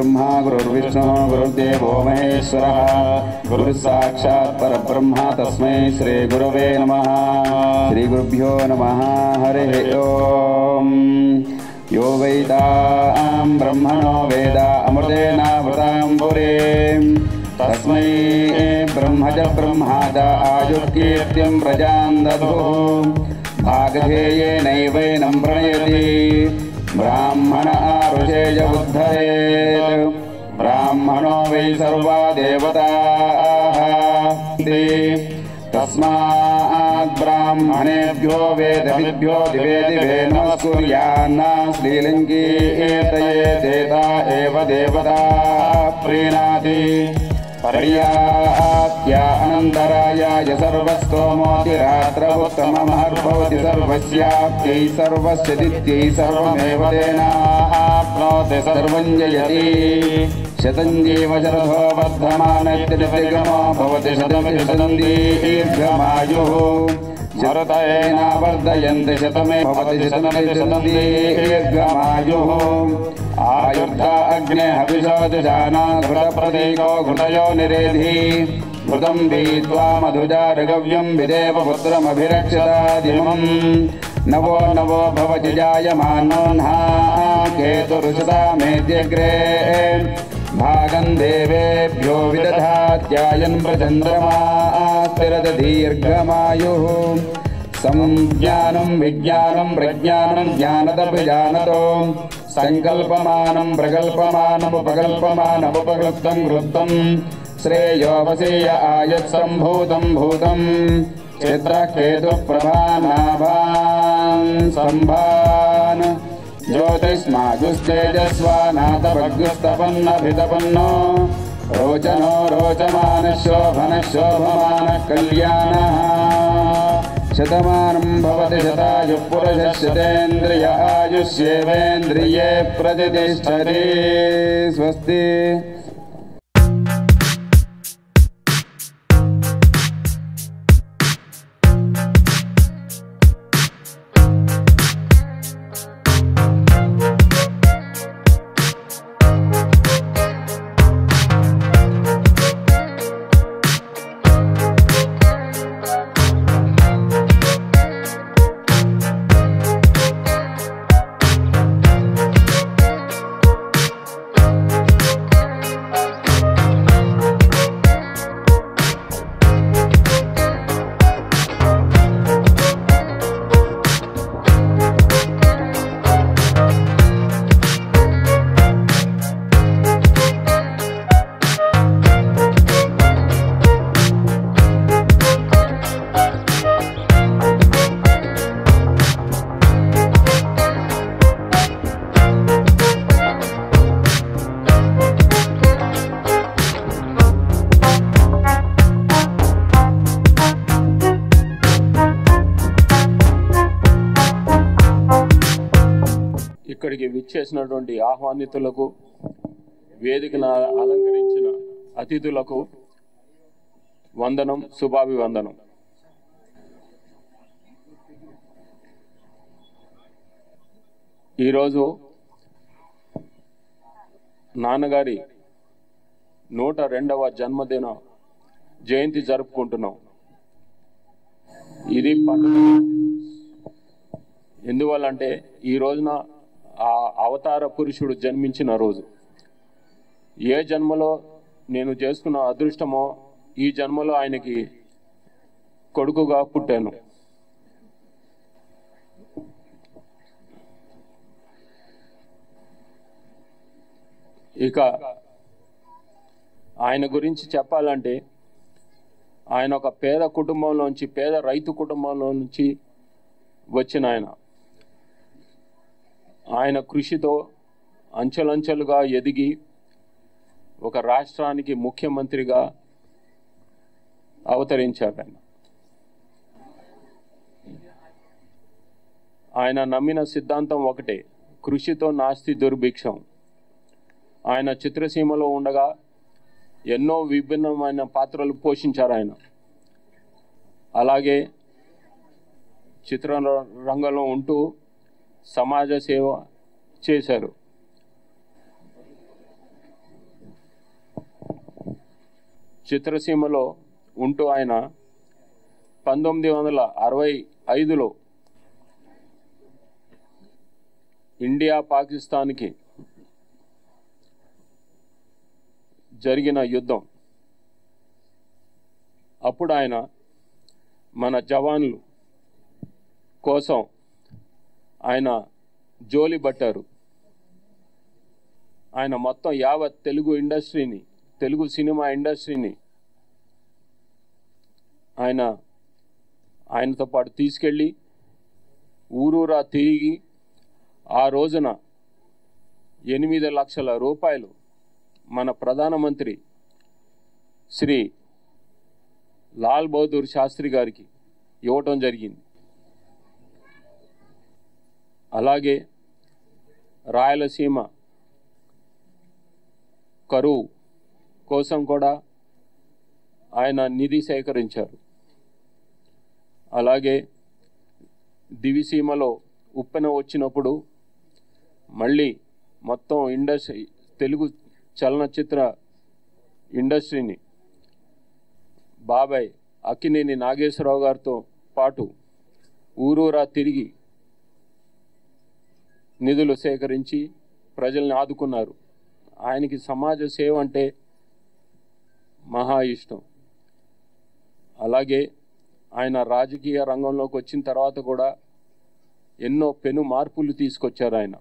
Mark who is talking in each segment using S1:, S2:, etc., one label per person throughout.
S1: गुरुर्ब्रह्मा गुरुर्विष्णुः गुरुर्देवो महेश्वरः गुरुः साक्षात् परब्रह्म तस्मै श्रीगुरवे नमः। श्रीगुरुभ्यो नमः। हरिः ओम्। यो वैतां ब्रह्मणो वेद अमृतेनावृतां पुरीं तस्मै ब्रह्मज ब्रह्माद आयुर्कीर्तिं प्रजां ददुः। भागधेयेनैवैनं प्रणयति ब्राह्मण आरुषेय उद्धरेत्। ब्राह्मणो वै सर्वा देवताः तस्मात् ब्राह्मणेभ्यो वेदविभ्यो दिवे दिवे नमस्कुर्यान्न। श्रीलिङ्गीर्तये देता एव देवता प्रीणाति। पर्याप्त्या अनन्तरायाय सर्वस्तोमोतिरात्र उत्तममहर्भवति सर्वस्याप्त्यै सर्वस्य दित्यै सर्वमेव तेनाप्नोति सर्वं जयति। शतं जीव शरथो वर्धमानत्यधिगमो भवति शतं दीर्घमायुः। शरतेना वर्धयन्ति शतमे भवति शतं दीर्घमायुः। आयुर्धा अग्ने हविषो दिशाना घृतप्रतीको घृतयो निरेधि। घृतं पीत्वा मधुजारगव्यं विदेव पुत्रमभिरक्षतादिमम्। नवो नवो भवति जायमानोऽह्ना केतुरुषतामेत्यग्रे। भागं देवेभ्यो विदधात्यायन् प्रचन्द्रमा स्थिरदीर्घमायुः। संज्ञानं विज्ञानं प्रज्ञानं ज्ञानदभिजानतो। संकल्पमानं प्रकल्पमानमुपकल्पमानमुपकृतं कृतं। श्रेयो वसीय आयत्सम्भूतं भूतं। चित्रकेतुप्रभानाभान् सम्भान्। ज्योतिष्मागुस्तेजस्वानाथभग्युस्तपन्नभितपन्नो। रोचनो रोचमानः शोभनः शोभमानः कल्याणः। शतमानं भवति शतायुः पुरुषः शतेन्द्रिय आयुष्येवेन्द्रिये प्रतिष्ठति। स्वस्ति।
S2: ఇక్కడికి విచ్చేసినటువంటి ఆహ్వానితులకు, వేదికను అలంకరించిన అతిథులకు వందనం, శుభాభివందనం. ఈరోజు నాన్నగారి 102వ జన్మదిన జయంతి జరుపుకుంటున్నాం. ఇది పండుగ. ఎందువల్లంటే ఈ రోజున ఆ అవతార పురుషుడు జన్మించిన రోజు. ఏ జన్మలో నేను చేసుకున్న అదృష్టమో ఈ జన్మలో ఆయనకి కొడుకుగా పుట్టాను. ఇక ఆయన గురించి చెప్పాలంటే ఆయన ఒక పేద కుటుంబంలోంచి, పేద రైతు కుటుంబంలో నుంచి వచ్చిన ఆయన కృషితో అంచెలంచెలుగా ఎదిగి ఒక రాష్ట్రానికి ముఖ్యమంత్రిగా అవతరించారు. ఆయన నమ్మిన సిద్ధాంతం ఒకటే, కృషితో నాస్తి దుర్భిక్షం. ఆయన చిత్రసీమలో ఉండగా ఎన్నో విభిన్నమైన పాత్రలు పోషించారు ఆయన. అలాగే చిత్రరంగంలో ఉంటూ సమాజ సేవ చేశారు. చిత్రసీమలో ఉంటూ ఆయన 1965లో ఇండియా పాకిస్తాన్కి జరిగిన యుద్ధం అప్పుడు ఆయన మన జవాన్లు కోసం ఆయన జోలి పట్టారు. ఆయన మొత్తం యావత్ తెలుగు సినిమా ఇండస్ట్రీని ఆయనతో పాటు తీసుకెళ్ళి ఊరూరా తిరిగి ఆ రోజున 8 లక్షల రూపాయలు మన ప్రధానమంత్రి శ్రీ లాల్ బహదూర్ శాస్త్రి గారికి ఇవ్వటం జరిగింది. అలాగే రాయలసీమ కరువు కోసం కూడా ఆయన నిధి సేకరించారు. అలాగే దివిసీమలో ఉప్పెన వచ్చినప్పుడు మళ్ళీ మొత్తం తెలుగు చలనచిత్ర ఇండస్ట్రీని బాబాయ్ అక్కినేని నాగేశ్వరరావు గారితో పాటు ఊరూరా తిరిగి నిధులు సేకరించి ప్రజల్ని ఆదుకున్నారు. ఆయనకి సమాజ సేవ అంటే మహా ఇష్టం. అలాగే ఆయన రాజకీయ రంగంలోకి వచ్చిన తర్వాత కూడా ఎన్నో పెను మార్పులు తీసుకొచ్చారు. ఆయన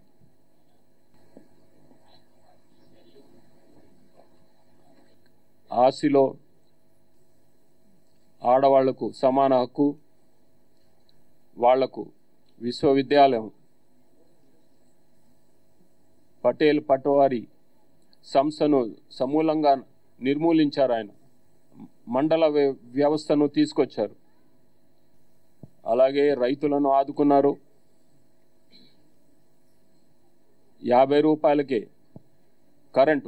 S2: ఆసిలో ఆడవాళ్లకు సమాన హక్కు, వాళ్లకు విశ్వవిద్యాలయం, పటేల్ పటవారీ సంస్థను సమూలంగా నిర్మూలించారు. ఆయన మండల వ్యవస్థను తీసుకొచ్చారు. అలాగే రైతులను ఆదుకున్నారు. 50 రూపాయలకే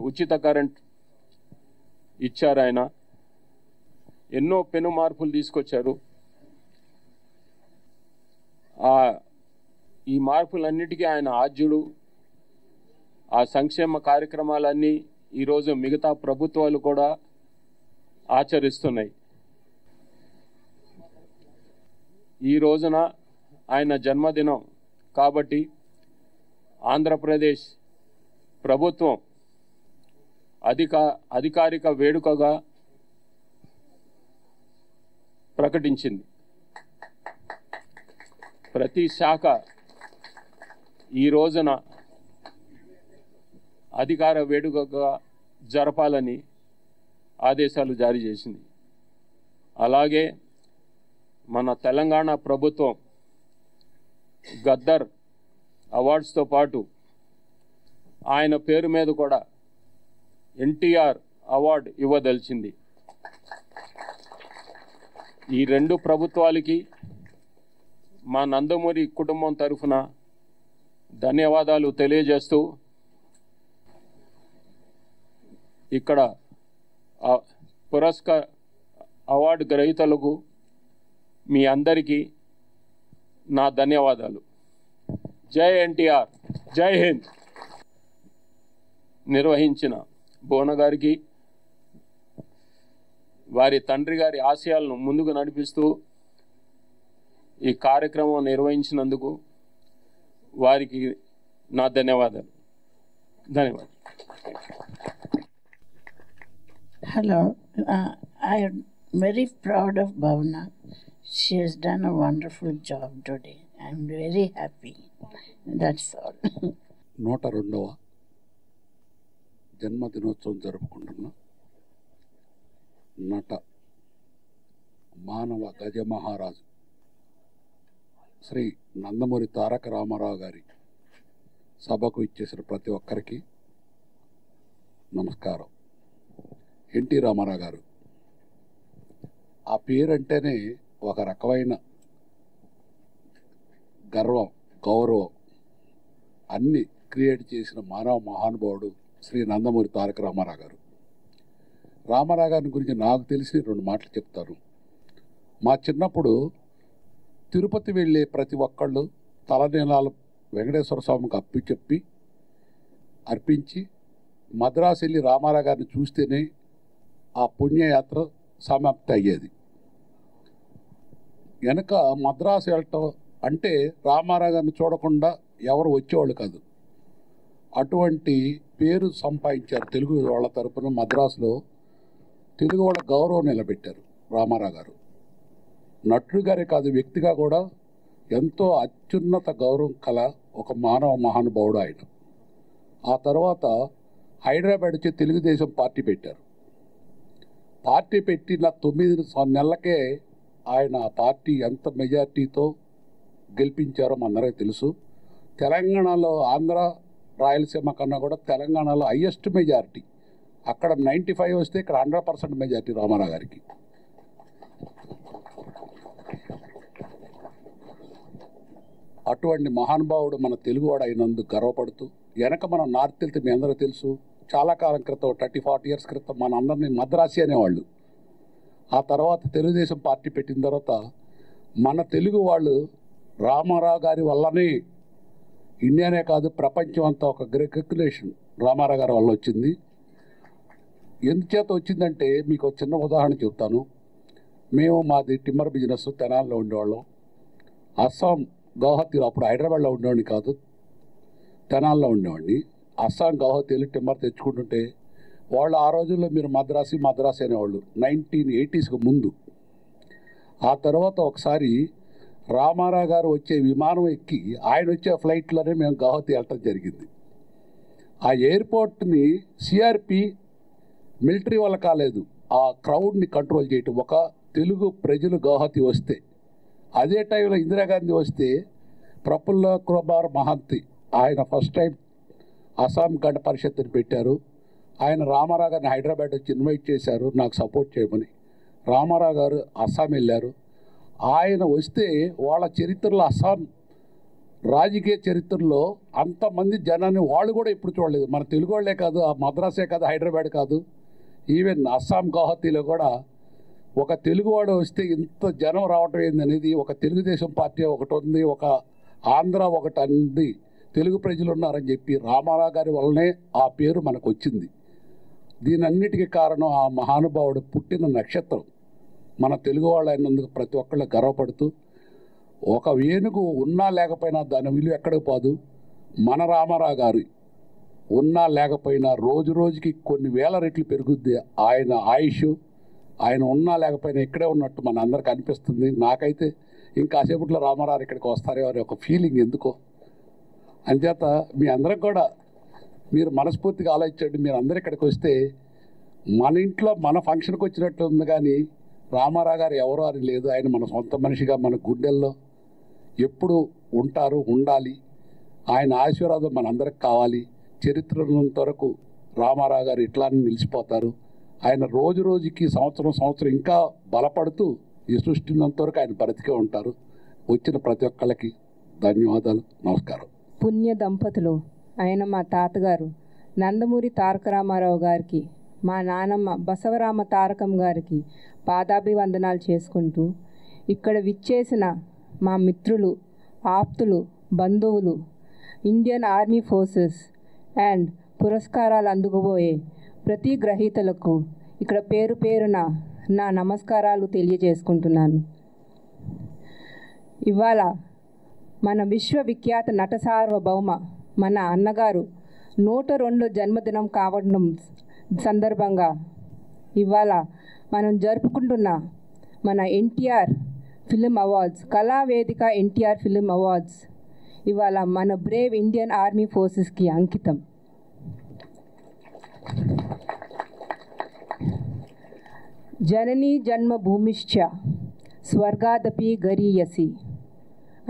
S2: ఉచిత కరెంట్ ఇచ్చారు. ఆయన ఎన్నో పెను మార్పులు తీసుకొచ్చారు. ఈ మార్పులన్నిటికీ ఆయన ఆద్యుడు. ఆ సంక్షేమ కార్యక్రమాలన్నీ ఈరోజు మిగతా ప్రభుత్వాలు కూడా ఆచరిస్తున్నాయి. ఈ రోజున ఆయన జన్మదినం కాబట్టి ఆంధ్రప్రదేశ్ ప్రభుత్వం అధికారిక వేడుకగా ప్రకటించింది. ప్రతి శాఖ ఈ రోజున అధికార వేడుకగా జరపాలని ఆదేశాలు జారీ చేసింది. అలాగే మన తెలంగాణ ప్రభుత్వం గద్దర్ అవార్డ్స్తో పాటు ఆయన పేరు మీద కూడా ఎన్టీఆర్ అవార్డు ఇవ్వదలిచింది. ఈ 2 ప్రభుత్వాలకి మా నందమూరి కుటుంబం తరఫున ధన్యవాదాలు తెలియజేస్తూ ఇక్కడ అవార్డు గ్రహీతలకు మీ అందరికీ నా ధన్యవాదాలు. జై ఎన్టీఆర్, జై హింద్. నిర్వహించిన బోన గారికి, వారి తండ్రి గారి ఆశయాలను ముందుకు నడిపిస్తూ ఈ కార్యక్రమం నిర్వహించినందుకు వారికి నా ధన్యవాదాలు.
S3: Hello, I am very proud of Bhavna. She has done a wonderful job today. I am very happy. That's all.
S4: 102వ జన్మదినోత్సవం జరుపుకుంటున్న నట మానవ గజ మహారాజు శ్రీ నందమూరి తారక రామారావు గారి సభకు ఇచ్చేసిన ప్రతి ఒక్కరికి నమస్కారం. ఎన్టీ రామారావు గారు ఆ పేరంటేనే ఒక రకమైన గర్వం, గౌరవం అన్ని క్రియేట్ చేసిన మానవ మహానుభావుడు శ్రీ నందమూరి తారక రామారావు గారు. రామారావు గారి గురించి నాకు తెలిసి 2 మాటలు చెప్తాను. మా చిన్నప్పుడు తిరుపతి వెళ్ళే ప్రతి ఒక్కళ్ళు తలనీలాలు వెంకటేశ్వర స్వామికి అర్పించి మద్రాసు వెళ్ళి రామారావు గారిని చూస్తేనే ఆ పుణ్యయాత్ర సమాప్తి అయ్యేది. వెనక మద్రాసు వెళ్ళటం అంటే రామారావు గారిని చూడకుండా ఎవరు వచ్చేవాళ్ళు కాదు. అటువంటి పేరు సంపాదించారు తెలుగు వాళ్ళ తరపున. మద్రాసులో తెలుగు వాళ్ళ గౌరవం నిలబెట్టారు రామారావు గారు. నటుడు గారే కాదు, వ్యక్తిగా కూడా ఎంతో అత్యున్నత గౌరవం కల ఒక మానవ మహానుభావుడు ఆయన. ఆ తర్వాత హైదరాబాద్ వచ్చి తెలుగుదేశం పార్టీ పెట్టారు. పార్టీ పెట్టిన 9 నెలలకే ఆయన పార్టీ ఎంత మెజార్టీతో గెలిపించారో మనందరికీ తెలుసు. తెలంగాణలో ఆంధ్ర రాయలసీమ కన్నా కూడా తెలంగాణలో హైయెస్ట్ మెజారిటీ. అక్కడ 95 వస్తే ఇక్కడ 100% మెజారిటీ రామారావు గారికి. అటువంటి మహానుభావుడు మన తెలుగువాడు అయినందుకు గర్వపడుతూ, వెనక మనం నార్త్ వెళ్తే మీ అందరూ తెలుసు, చాలా కాలం క్రితం 30-40 ఇయర్స్ క్రితం మన అందరినీ మద్రాసి అనేవాళ్ళు. ఆ తర్వాత తెలుగుదేశం పార్టీ పెట్టిన తర్వాత మన తెలుగు వాళ్ళు రామారావు గారి వల్లనే ఇండియానే కాదు ప్రపంచం అంతా ఒక రికగ్నిషన్ రామారావు గారి వల్ల వచ్చింది. ఎందుచేత వచ్చిందంటే మీకు ఒక చిన్న ఉదాహరణ చెప్తాను. మేము మాది టిమ్మర్ బిజినెస్ తెనాల్లో ఉండేవాళ్ళం. అస్సాం గౌహతిలో, అప్పుడు హైదరాబాద్లో ఉండేవాడిని కాదు, తెనాల్లో ఉండేవాడిని. అస్సాం గౌహతి వెళ్ళి టిమ్మర్ తెచ్చుకుంటుంటే వాళ్ళు ఆ రోజుల్లో మీరు మద్రాసి అనేవాళ్ళు 1980s ముందు. ఆ తర్వాత ఒకసారి రామారావు గారు వచ్చే విమానం ఎక్కి ఆయన వచ్చే ఫ్లైట్లోనే మేము గౌహతి వెళ్ళటం జరిగింది. ఆ ఎయిర్పోర్ట్ని సిఆర్పి మిలిటరీ వల్ల కాలేదు, ఆ క్రౌడ్ని కంట్రోల్ చేయటం. ఒక తెలుగు ప్రజలు గౌహతి వస్తే, అదే టైంలో ఇందిరాగాంధీ వస్తే ప్రఫుల్ల కుమార్ మహంతి ఆయన ఫస్ట్ టైం అస్సాం గణ పరిషత్తుని పెట్టారు. ఆయన రామారావు గారిని హైదరాబాద్ వచ్చి ఇన్వైట్ చేశారు నాకు సపోర్ట్ చేయమని. రామారావు గారు అస్సాం వెళ్ళారు. ఆయన వస్తే వాళ్ళ చరిత్రలో, అస్సాం రాజకీయ చరిత్రలో అంతమంది జనాన్ని వాళ్ళు కూడా ఎప్పుడు చూడలేదు. మన తెలుగు వాళ్ళే కాదు, ఆ మద్రాసే కాదు, హైదరాబాద్ కాదు, ఈవెన్ అస్సాం గౌహతిలో కూడా ఒక తెలుగువాడు వస్తే ఇంత జనం రావటం ఏందనేది, ఒక తెలుగుదేశం పార్టీ ఒకటి ఉంది, ఒక ఆంధ్ర ఒకటి అంది, తెలుగు ప్రజలు ఉన్నారని చెప్పి రామారావు గారి వల్లనే ఆ పేరు మనకు వచ్చింది. దీనన్నిటికీ కారణం ఆ మహానుభావుడు పుట్టిన నక్షత్రం. మన తెలుగు వాళ్ళు అయినందుకు ప్రతి ఒక్కళ్ళు గర్వపడుతూ, ఒక ఏనుగు ఉన్నా లేకపోయినా దాని విలువ ఎక్కడికి పోదు. మన రామారావు గారు ఉన్నా లేకపోయినా రోజు రోజుకి కొన్ని వేల రెట్లు పెరుగుద్ది ఆయన ఆయుష్. ఆయన ఉన్నా లేకపోయినా ఇక్కడే ఉన్నట్టు మన అందరికి అనిపిస్తుంది. నాకైతే ఇంకాసేపట్లో రామారావు ఇక్కడికి వస్తారేమో అనే ఒక ఫీలింగ్ ఎందుకో. అంచేత మీ అందరికి కూడా మీరు మనస్ఫూర్తిగా ఆలోచించండి. మీరు అందరు ఇక్కడికి వస్తే మన ఇంట్లో మన ఫంక్షన్కి వచ్చినట్టు ఉంది, కానీ రామారావు గారు ఎవరో అని లేదు. ఆయన మన సొంత మనిషిగా మన గుండెల్లో ఎప్పుడు ఉంటారు, ఉండాలి. ఆయన ఆశీర్వాదం మనందరికి కావాలి. చరిత్ర ఉన్నంత వరకు రామారావు గారు ఇట్లానే నిలిచిపోతారు. ఆయన రోజు రోజుకి సంవత్సరం ఇంకా బలపడుతూ ఈ సృష్టి ఉన్నంత వరకు ఆయన బ్రతికే ఉంటారు. వచ్చిన ప్రతి ఒక్కళ్ళకి ధన్యవాదాలు, నమస్కారం.
S5: పుణ్య దంపతులు ఆయన మా తాతగారు నందమూరి తారక రామారావు గారికి, మా నానమ్మ బసవరామ తారకం గారికి పాదాభివందనాలు చేసుకుంటూ, ఇక్కడ విచ్చేసిన మా మిత్రులు, ఆప్తులు, బంధువులు, ఇండియన్ ఆర్మీ ఫోర్సెస్ అండ్ పురస్కారాలు అందుకోబోయే ప్రతి గ్రహీతలకు ఇక్కడ పేరు పేరున నా నమస్కారాలు తెలియజేసుకుంటున్నాను. ఇవాళ మన విశ్వవిఖ్యాత నట సార్వభౌమ మన అన్నగారు 102 జన్మదినం కావడం సందర్భంగా ఇవాళ మనం జరుపుకుంటున్న మన NTR film awards, Kalavedika NTR film awards ఇవాళ మన బ్రేవ్ ఇండియన్ ఆర్మీ ఫోర్సెస్కి అంకితం. జననీ జన్మభూమిశ్చ స్వర్గాదపి గరీయసి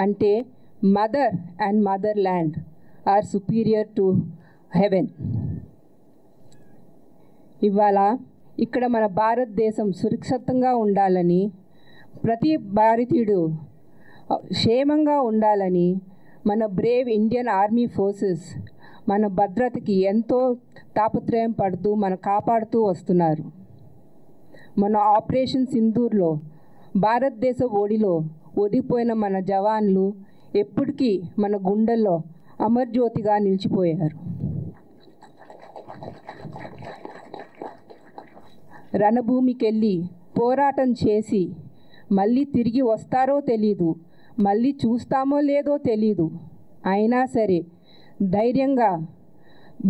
S5: అంటే mother and motherland are superior to heaven. ఇవాళ ఇక్కడ మన భారతదేశం సురక్షితంగా ఉండాలని, ప్రతి భారతీయుడు క్షేమంగా ఉండాలని మన బ్రేవ్ ఇండియన్ ఆర్మీ ఫోర్సెస్ మన భద్రతకి ఎంతో తాపత్రయం పడుతూ మన కాపాడుతూ వస్తున్నారు. మన ఆపరేషన్ సింధూర్లో భారతదేశ ఓడిలో ఒదిగిపోయిన మన జవాన్లు ఎప్పటికీ మన గుండెల్లో అమర్జ్యోతిగా నిలిచిపోయారు. రణభూమికెళ్ళి పోరాటం చేసి మళ్ళీ తిరిగి వస్తారో తెలీదు, మళ్ళీ చూస్తామో లేదో తెలీదు. అయినా సరే ధైర్యంగా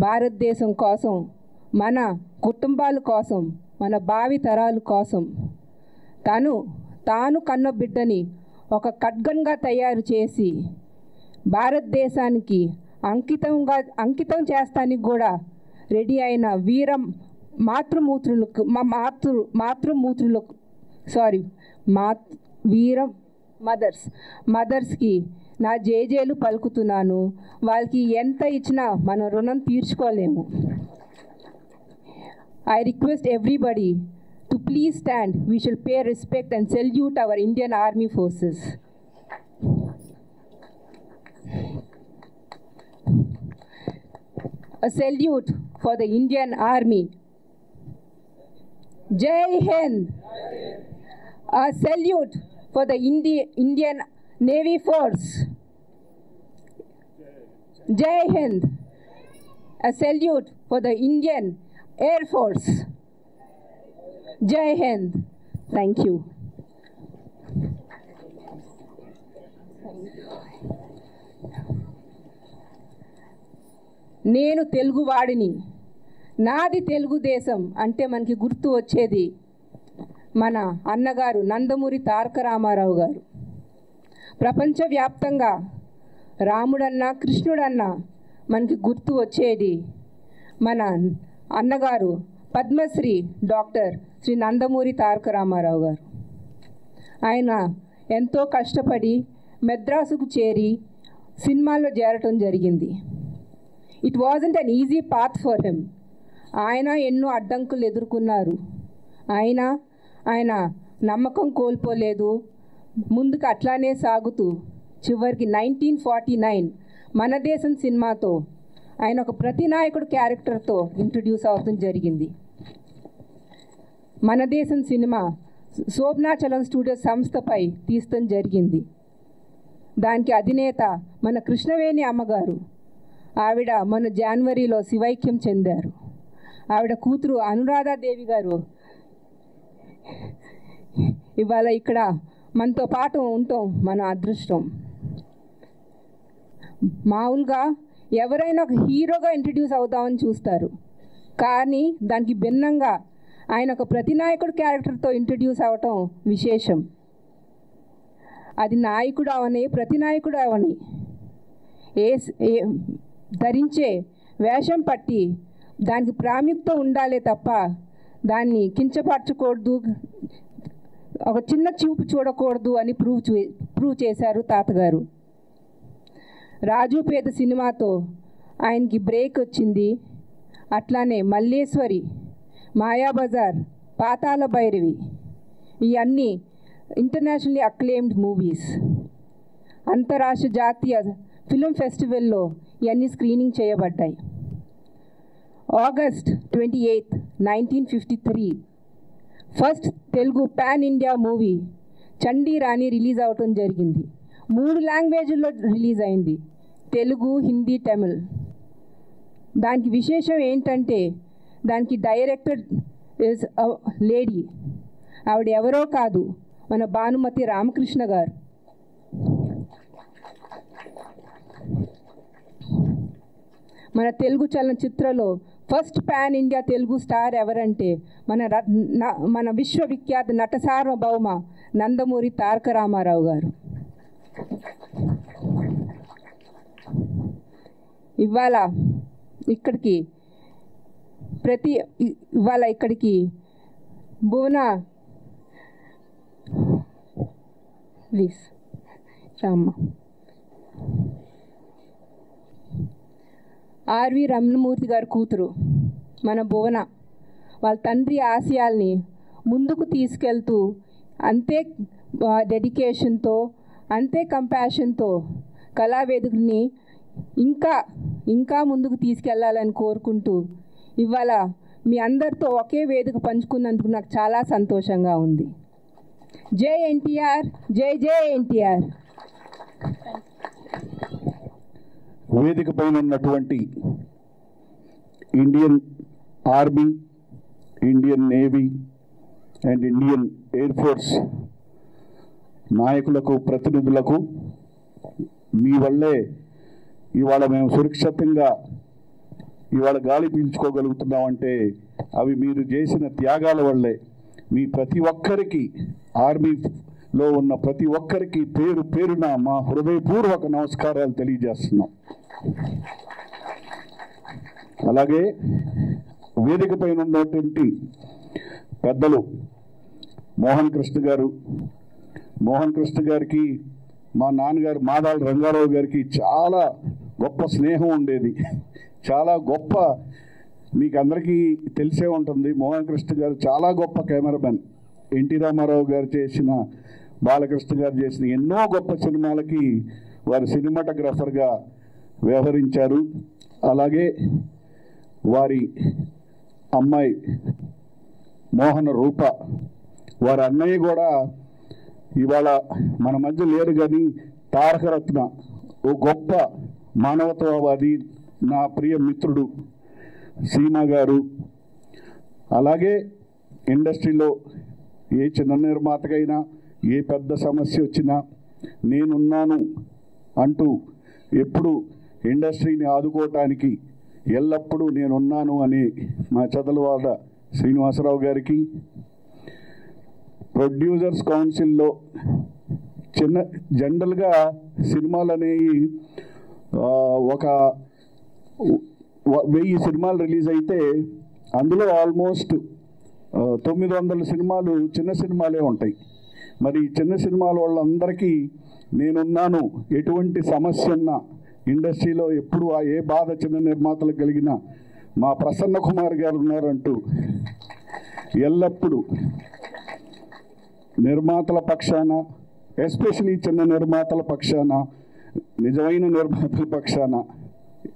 S5: భారతదేశం కోసం, మన కుటుంబాల కోసం, మన భావి తరాల కోసం తాను కన్న బిడ్డని ఒక ఖడ్గంగా తయారు చేసి భారతదేశానికి అంకితం చేస్తానికి కూడా రెడీ అయిన మదర్స్కి నా జేజేలు పలుకుతున్నాను. వాళ్ళకి ఎంత ఇచ్చినా మన రుణం తీర్చుకోలేము. I request everybody to please stand. We shall pay respect and salute our Indian Army forces. A salute for the Indian Army. Jai Hind. A salute for the Indian Navy Force. Jai Hind. A salute for the Indian Air Force. Jai Hind. Thank you. నేను తెలుగువాడిని, నాది తెలుగుదేశం అంటే మనకి గుర్తు వచ్చేది మన అన్నగారు నందమూరి తారక రామారావు గారు. ప్రపంచవ్యాప్తంగా రాముడన్నా కృష్ణుడన్నా మనకి గుర్తు వచ్చేది మన అన్నగారు పద్మశ్రీ డాక్టర్ శ్రీ నందమూరి తారక రామారావు గారు. ఆయన ఎంతో కష్టపడి మెద్రాసుకు చేరి సినిమాల్లో చేరటం జరిగింది. It wasn't an easy path for him. ఆయన ఎన్నో అడ్డంకులు ఎదుర్కొన్నారు. ఆయన నమ్మకం కోల్పోలేదు, ముందుకు అట్లానే సాగుతూ చివరికి 1949 మన దేశం సినిమాతో ఆయన ఒక ప్రతినాయకుడు క్యారెక్టర్తో ఇంట్రడ్యూస్ అవడం జరిగింది. మన దేశం సినిమా శోభనాచలం స్టూడియో సంస్థపై తీయడం జరిగింది. దానికి అధినేత మన కృష్ణవేణి అమ్మగారు. ఆవిడ మన జనవరిలో శివైక్యం చెందారు. ఆవిడ కూతురు అనురాధాదేవి గారు ఇవాళ ఇక్కడ మనతో పాటు ఉండటం మన అదృష్టం. మామూలుగా ఎవరైనా ఒక హీరోగా ఇంట్రడ్యూస్ అవుతామని చూస్తారు, కానీ దానికి భిన్నంగా ఆయన ఒక ప్రతినాయకుడు క్యారెక్టర్తో ఇంట్రడ్యూస్ అవటం విశేషం. అది నాయకుడు అవని ప్రతినాయకుడు అవని ధరించే వేషం పట్టి దానికి ప్రాముఖ్యత ఉండాలే తప్ప దాన్ని కించపరచకూడదు, ఒక చిన్న చూపు చూడకూడదు అని ప్రూవ్ చేశారు తాతగారు. రాజు పేద సినిమాతో ఆయనకి బ్రేక్ వచ్చింది. అట్లానే మల్లేశ్వరి, మాయాబజార్, పాతాళ భైరవి ఇవన్నీ ఇంటర్నేషనల్లీ అక్లెయిమ్డ్ మూవీస్. అంతర్రాష్ట్రీయ జాతీయ ఫిల్మ్ ఫెస్టివల్లో ఇవన్నీ స్క్రీనింగ్ చేయబడ్డాయి. August 28, 1953 first Telugu pan India movie Chandi Rani release అవటం జరిగింది. 3 లాంగ్వేజ్ల్లో రిలీజ్ అయింది, తెలుగు, హిందీ, తమిళ్. దానికి విశేషం ఏంటంటే దానికి డైరెక్టర్ ఇస్ లేడీ. ఆవిడ ఎవరో కాదు, మన భానుమతి రామకృష్ణ గారు. మన తెలుగు చలనచిత్రంలో first pan India Telugu star ఎవరంటే మన విశ్వవిఖ్యాత నట సార్వభౌమ నందమూరి తారక రామారావు గారు. ఇవాళ ఇక్కడికి భువన ప్లీజ్ రామ్మ ఆర్వి రమణమూర్తి గారి కూతురు మన భువన వాళ్ళ తండ్రి ఆశయాల్ని ముందుకు తీసుకెళ్తూ అంతే డెడికేషన్తో అంతే కంపాషన్తో కళావేదికని ఇంకా ముందుకు తీసుకెళ్లాలని కోరుకుంటూ ఇవాళ మీ అందరితో ఒకే వేదిక పంచుకున్నందుకు నాకు చాలా సంతోషంగా ఉంది. జై ఎన్టీఆర్, జై జై ఎన్టీఆర్.
S6: వేదిక పైన ఉన్నటువంటి Indian army, Indian navy, and Indian air force నాయకులకు, ప్రతినిధులకు మీ వల్లే ఇవాళ మేము సురక్షితంగా ఇవాళ గాలి పీల్చుకోగలుగుతున్నామంటే అవి మీరు చేసిన త్యాగాల వల్లే. మీ ప్రతి ఒక్కరికి, ఆర్మీలో ఉన్న ప్రతి ఒక్కరికి పేరు పేరున మా హృదయపూర్వక నమస్కారాలు తెలియజేస్తున్నాం. అలాగే వేదిక పైన ఉన్నటువంటి పెద్దలు మోహన్ కృష్ణ గారు, మోహన్ కృష్ణ గారికి మా నాన్నగారు మాదాల రంగారావు గారికి చాలా గొప్ప స్నేహం ఉండేది. చాలా గొప్ప, మీకు అందరికీ తెలిసే ఉంటుంది, మోహన్ కృష్ణ గారు చాలా గొప్ప కెమెరామెన్. ఎన్టీ రామారావు గారు చేసిన, బాలకృష్ణ గారు చేసిన ఎన్నో గొప్ప సినిమాలకి వారు సినిమాటోగ్రాఫర్గా వ్యవహరించారు. అలాగే వారి అమ్మాయి మోహన రూప, వారి అన్నయ్య కూడా ఇవాళ మన మధ్య లేరు కానీ తారకరత్న, ఓ గొప్ప మానవతావాది, నా ప్రియ మిత్రుడు సీమా గారు. అలాగే ఇండస్ట్రీలో ఏ చిన్న నిర్మాతకైనా ఏ పెద్ద సమస్య వచ్చినా నేనున్నాను అంటూ ఎప్పుడు ఇండస్ట్రీని ఆదుకోవటానికి ఎల్లప్పుడూ నేనున్నాను అని మా చదలవాడ శ్రీనివాసరావు గారికి, ప్రొడ్యూసర్స్ కౌన్సిల్లో చిన్న జనరల్గా సినిమాలు అనేవి ఒక 1000 సినిమాలు రిలీజ్ అయితే అందులో ఆల్మోస్ట్ 900 సినిమాలు చిన్న సినిమాలే ఉంటాయి. మరి చిన్న సినిమాల వాళ్ళందరికీ నేనున్నాను, ఎటువంటి సమస్య ఉన్నా ఇండస్ట్రీలో ఎప్పుడు ఏ బాధ చిన్న నిర్మాతలకు కలిగినా మా ప్రసన్న కుమార్ గారు ఉన్నారంటూ ఎల్లప్పుడూ నిర్మాతల పక్షాన, ఎస్పెషలీ చిన్న నిర్మాతల పక్షాన, నిజమైన నిర్మాతల పక్షాన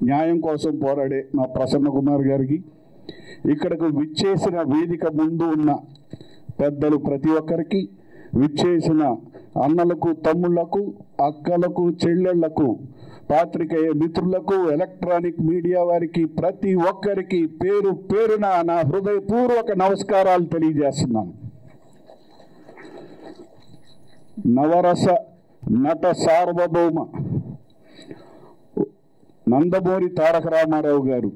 S6: న్యాయం కోసం పోరాడే మా ప్రసన్న కుమార్ గారికి, ఇక్కడకు విచ్చేసిన వేదిక ముందు ఉన్న పెద్దలు ప్రతి ఒక్కరికి, విచ్చేసిన అన్నలకు, తమ్ముళ్లకు, అక్కలకు, చెల్లెళ్లకు, పాత్రికేయ మిత్రులకు, ఎలక్ట్రానిక్ మీడియా వారికి, ప్రతి ఒక్కరికి పేరు పేరున నా హృదయపూర్వక నమస్కారాలు తెలియజేస్తున్నాను. నవరస నట సార్వభౌమ నందమూరి తారక రామారావు గారు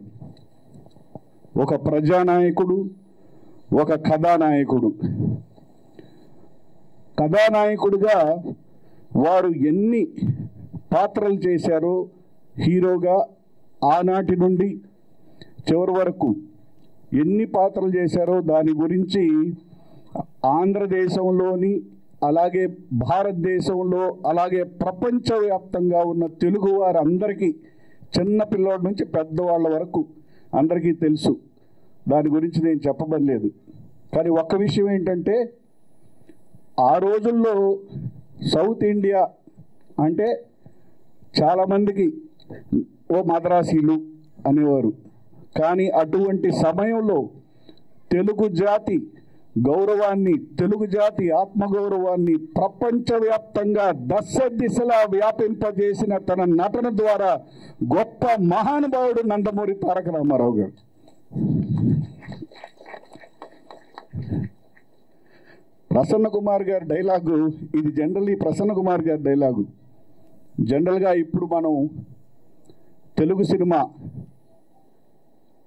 S6: ఒక ప్రజానాయకుడు, ఒక కథానాయకుడు. కథానాయకుడిగా వారు ఎన్ని పాత్రలు చేశారో హీరోగా ఆనాటి నుండి చివరి వరకు ఎన్ని పాత్రలు చేశారో దాని గురించి ఆంధ్రదేశంలోని, అలాగే భారతదేశంలో, అలాగే ప్రపంచవ్యాప్తంగా ఉన్న తెలుగు వారందరికీ, చిన్న పిల్లోడి నుంచి పెద్దవాళ్ళ వరకు అందరికీ తెలుసు. దాని గురించి నేను చెప్పబడలేదు. కానీ ఒక్క విషయం ఏంటంటే, ఆ రోజుల్లో సౌత్ ఇండియా అంటే చాలామందికి ఓ మద్రాసీలు అనేవారు. కానీ అటువంటి సమయంలో తెలుగు జాతి గౌరవాన్ని, తెలుగు జాతి ఆత్మగౌరవాన్ని ప్రపంచవ్యాప్తంగా దశ దిశలా వ్యాపింపజేసిన తన నటన ద్వారా గొప్ప మహానుభావుడు నందమూరి తారక రామారావు గారు. ప్రసన్న కుమార్ గారి డైలాగు ఇది, జనరల్లీ ప్రసన్న కుమార్ గారి డైలాగు. జనరల్గా ఇప్పుడు మనం తెలుగు సినిమా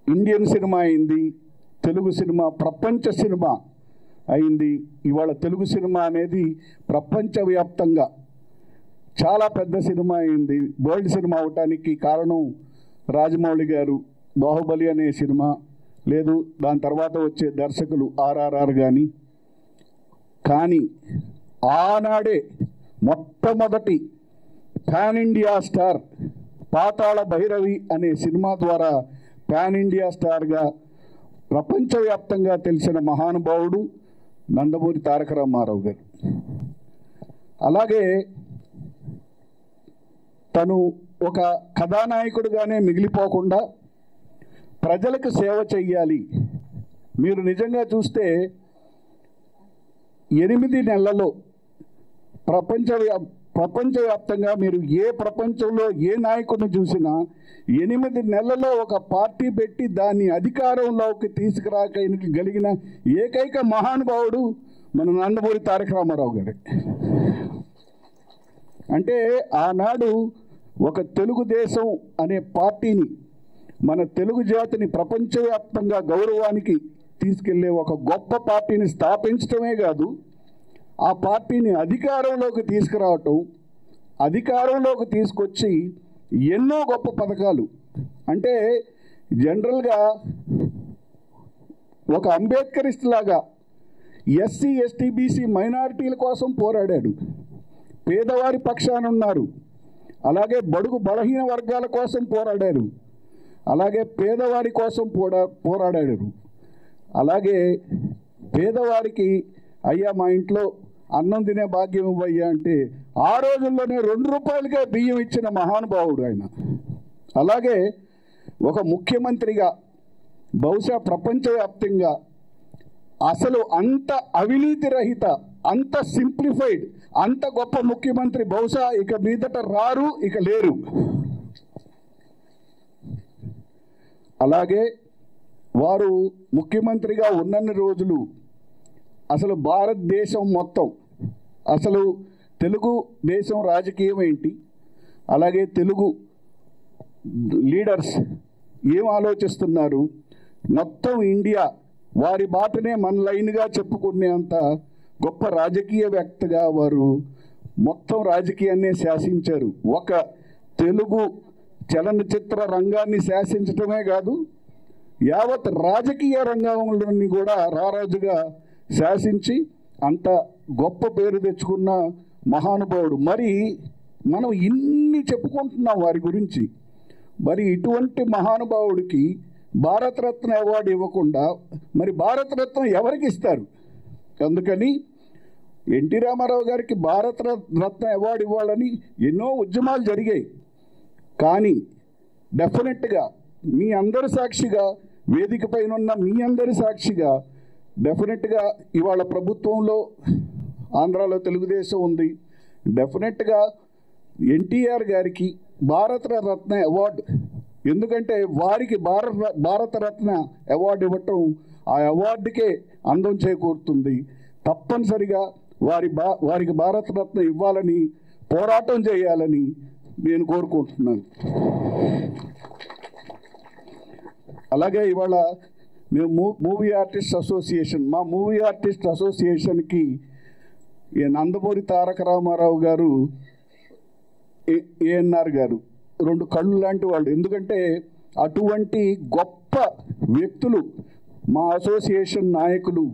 S6: ఇండియన్ సినిమా అయింది, తెలుగు సినిమా ప్రపంచ సినిమా అయింది. ఇవాళ తెలుగు సినిమా అనేది ప్రపంచవ్యాప్తంగా చాలా పెద్ద సినిమా అయింది. వరల్డ్ సినిమా అవటానికి కారణం రాజమౌళి గారు బాహుబలి అనే సినిమా, లేదు దాని తర్వాత వచ్చే దర్శకులు ఆర్ఆర్ఆర్ కానీ ఆనాడే మొట్టమొదటి పాన్ ఇండియా స్టార్ పాతాళ భైరవి అనే సినిమా ద్వారా పాన్ ఇండియా స్టార్గా ప్రపంచవ్యాప్తంగా తెలిసిన మహానుభావుడు నందమూరి తారక రామారావు గారు. అలాగే తను ఒక కథానాయకుడిగానే మిగిలిపోకుండా ప్రజలకు సేవ చెయ్యాలి. మీరు నిజంగా చూస్తే 8 నెలల్లో ప్రపంచవ్యాప్తంగా మీరు ఏ ప్రపంచంలో ఏ నాయకుడిని చూసినా 8 నెలల్లో ఒక పార్టీ పెట్టి దాన్ని అధికారంలోకి తీసుకురాగలిగిన ఏకైక మహానుభావుడు మన నందమూరి తారక రామారావు గారు. అంటే ఆనాడు ఒక తెలుగుదేశం అనే పార్టీని, మన తెలుగు జాతిని ప్రపంచవ్యాప్తంగా గౌరవానికి తీసుకెళ్లే ఒక గొప్ప పార్టీని స్థాపించడమే కాదు, ఆ పార్టీని అధికారంలోకి తీసుకురావటం, అధికారంలోకి తీసుకొచ్చి ఎన్నో గొప్ప పథకాలు. అంటే జనరల్గా ఒక అంబేద్కరిస్ట్ లాగా ఎస్సీ ఎస్టీ బీసీ మైనారిటీల కోసం పోరాడాడు, పేదవారి పక్షాన ఉన్నారు. అలాగే బడుగు బలహీన వర్గాల కోసం పోరాడారు, అలాగే పేదవారి కోసం పోరాడారు. అలాగే పేదవారికి అయ్యా మా ఇంట్లో అన్నం తినే భాగ్యం ఇవ్వయ్యా అంటే ఆ రోజుల్లోనే 2 రూపాయలకే బియ్యం ఇచ్చిన మహానుభావుడు ఆయన. అలాగే ఒక ముఖ్యమంత్రిగా బహుశా ప్రపంచవ్యాప్తంగా అసలు అంత అవినీతి రహిత, అంత సింప్లిఫైడ్, అంత గొప్ప ముఖ్యమంత్రి బహుశా ఇక మీదట రారు, ఇక లేరు. అలాగే వారు ముఖ్యమంత్రిగా ఉన్నన్ని రోజులు అసలు భారతదేశం మొత్తం, అసలు తెలుగు దేశం రాజకీయం ఏంటి, అలాగే తెలుగు లీడర్స్ ఏం ఆలోచిస్తున్నారు, మొత్తం ఇండియా వారి బాటనే మన లైన్గా చెప్పుకునేంత గొప్ప రాజకీయవేత్తగా వారు మొత్తం రాజకీయాన్నే శాసించారు. ఒక తెలుగు చలనచిత్ర రంగాన్ని శాసించటమే కాదు, యావత్ రాజకీయ రంగంలోని కూడా రారాజుగా శాసించి అంత గొప్ప పేరు తెచ్చుకున్న మహానుభావుడు. మరి మనం ఇన్ని చెప్పుకుంటున్నాం వారి గురించి, మరి ఇటువంటి మహానుభావుడికి భారతరత్న అవార్డు ఇవ్వకుండా మరి భారతరత్న ఎవరికి ఇస్తారు? అందుకని ఎన్టీ రామారావు గారికి భారతరత్న అవార్డు ఇవ్వాలని ఎన్నో ఉద్యమాలు జరిగాయి. కానీ డెఫినెట్గా మీ అందరి సాక్షిగా, వేదిక పైన ఉన్న మీ అందరి సాక్షిగా డెఫినెట్గా ఇవాళ ప్రభుత్వంలో ఆంధ్రాలో తెలుగుదేశం ఉంది. డెఫినెట్గా ఎన్టీఆర్ గారికి భారతరత్న అవార్డు, ఎందుకంటే వారికి భారతరత్న అవార్డు ఇవ్వటం ఆ అవార్డుకే అందం చేకూరుతుంది. తప్పనిసరిగా వారికి భారతరత్న ఇవ్వాలని పోరాటం చేయాలని నేను కోరుకుంటున్నాను. అలాగే ఇవాళ మేము మూవీ ఆర్టిస్ట్ అసోసియేషన్, మా మూవీ ఆర్టిస్ట్ అసోసియేషన్కి నందమూరి తారక రామారావు గారు, ఏఎన్ఆర్ గారు 2 కళ్ళు లాంటి వాళ్ళు. ఎందుకంటే అటువంటి గొప్ప వ్యక్తులు మా అసోసియేషన్ నాయకులు,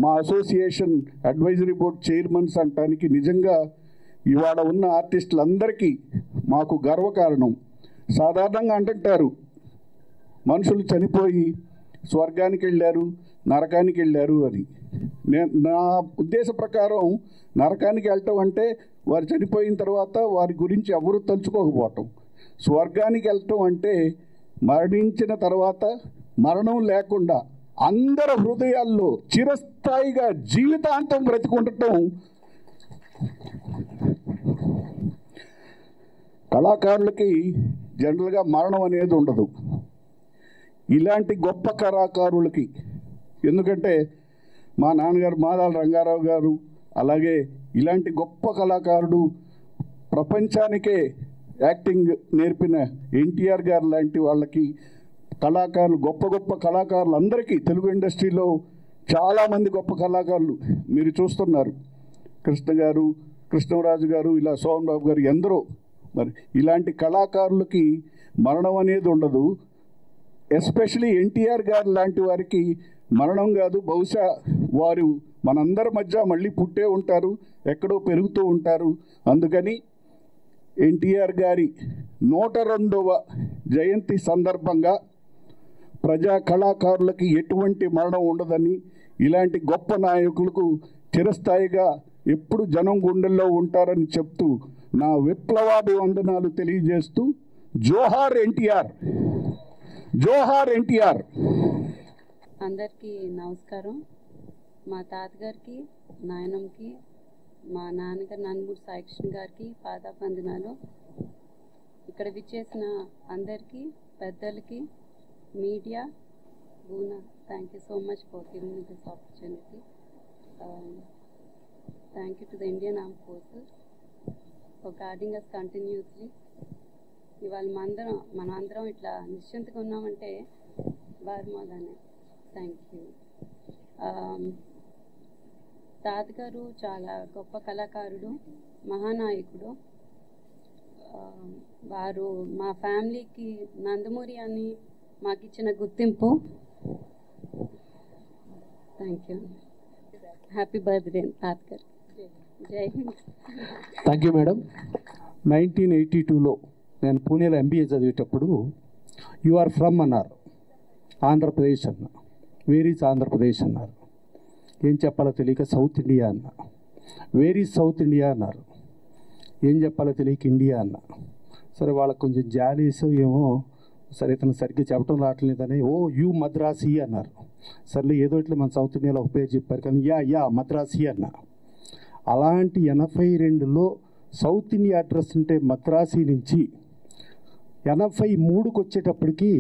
S6: మా అసోసియేషన్ అడ్వైజరీ బోర్డ్ చైర్మన్స్ అంటానికి నిజంగా ఇవాళ ఉన్న ఆర్టిస్టులందరికీ మాకు గర్వకారణం. సాధారణంగా అంటుంటారు మనుషులు చనిపోయి స్వర్గానికి వెళ్ళారు, నరకానికి వెళ్ళారు అని. నా ఉద్దేశ ప్రకారం నరకానికి వెళ్ళటం అంటే వారు చనిపోయిన తర్వాత వారి గురించి ఎవరు తలుచుకోకపోవటం. స్వర్గానికి వెళ్ళటం అంటే మరణించిన తర్వాత మరణం లేకుండా అందరి హృదయాల్లో చిరస్థాయిగా జీవితాంతం బ్రతికుండటం. కళాకారులకి జనరల్గా మరణం అనేది ఉండదు. ఇలాంటి గొప్ప కళాకారులకి, ఎందుకంటే మా నాన్నగారు మాదాల రంగారావు గారు, అలాగే ఇలాంటి గొప్ప కళాకారుడు, ప్రపంచానికే యాక్టింగ్ నేర్పిన ఎన్టీఆర్ గారు లాంటి వాళ్ళకి, కళాకారులు, గొప్ప గొప్ప కళాకారులు అందరికీ తెలుగు ఇండస్ట్రీలో చాలామంది గొప్ప కళాకారులు మీరు చూస్తున్నారు. కృష్ణ గారు, కృష్ణరాజు గారు, ఇలా సోహన్ బాబు గారు, ఎందరో. మరి ఇలాంటి కళాకారులకి మరణం అనేది ఉండదు. ఎస్పెషలీ ఎన్టీఆర్ గారు లాంటి వారికి మరణం కాదు. బహుశా వారు మనందరి మధ్య మళ్ళీ పుట్టే ఉంటారు, ఎక్కడో పెరుగుతూ ఉంటారు. అందుకని ఎన్టీఆర్ గారి 102వ జయంతి సందర్భంగా ప్రజా కళాకారులకి ఎటువంటి మరణం ఉండదని, ఇలాంటి గొప్ప నాయకులకు చిరస్థాయిగా ఎప్పుడు జనం గుండెల్లో ఉంటారని చెప్తూ నా విప్లవాభివందనాలు తెలియజేస్తూ జోహార్ ఎన్టీఆర్, జోహార్ ఎన్టీఆర్.
S7: అందరికీ నమస్కారం. మా తాతగారికి, నాయనమ్మకి, మా నాన్నగారు నందమూరి సాయికృష్ణ గారికి పాదాబంధనాలు. ఇక్కడ విచ్చేసిన అందరికీ, పెద్దలకి, media, Boona, thank you so much for giving me this opportunity. Thank you to the Indian Armed Forces for guarding us continuously. ఇవాళ మనందరం ఇట్లా నిశ్చింతగా ఉన్నామంటే వారి మూలనే. Thank you. తాతగారు చాలా గొప్ప కళాకారుడు, మహానాయకుడు. వారు మా ఫ్యామిలీకి నందమూరి అని మాకు ఇచ్చిన గుర్తింపు. Thank you. హ్యాపీ బర్త్డే తాతగారు. Jai Hind.
S6: Thank you madam. 1982లో నేను పూణేలో ఎంబీఏ చదివేటప్పుడు యు ఆర్ ఫ్రమ్ అన్నారు, ఆంధ్రప్రదేశ్ అన్న. వేర్ ఈజ్ ఆంధ్రప్రదేశ్ అన్నారు. ఏం చెప్పాలో తెలియక సౌత్ ఇండియా అన్న. వేర్ ఈజ్ సౌత్ ఇండియా అన్నారు. ఏం చెప్పాలో తెలియక ఇండియా అన్న. సరే వాళ్ళకి కొంచెం జాలీసో ఏమో, సరే ఇతను సరిగ్గా చెప్పడం రావట్లేదని ఓ యూ మద్రాసి అన్నారు. సర్లే ఏదో ఇట్లా మన సౌత్ ఇండియాలో ఒక పేరు చెప్పారు కానీ యా మద్రాసి అన్న. అలాంటి 82లో సౌత్ ఇండియా అడ్రస్ ఉంటే మద్రాసి నుంచి 83కి వచ్చేటప్పటికి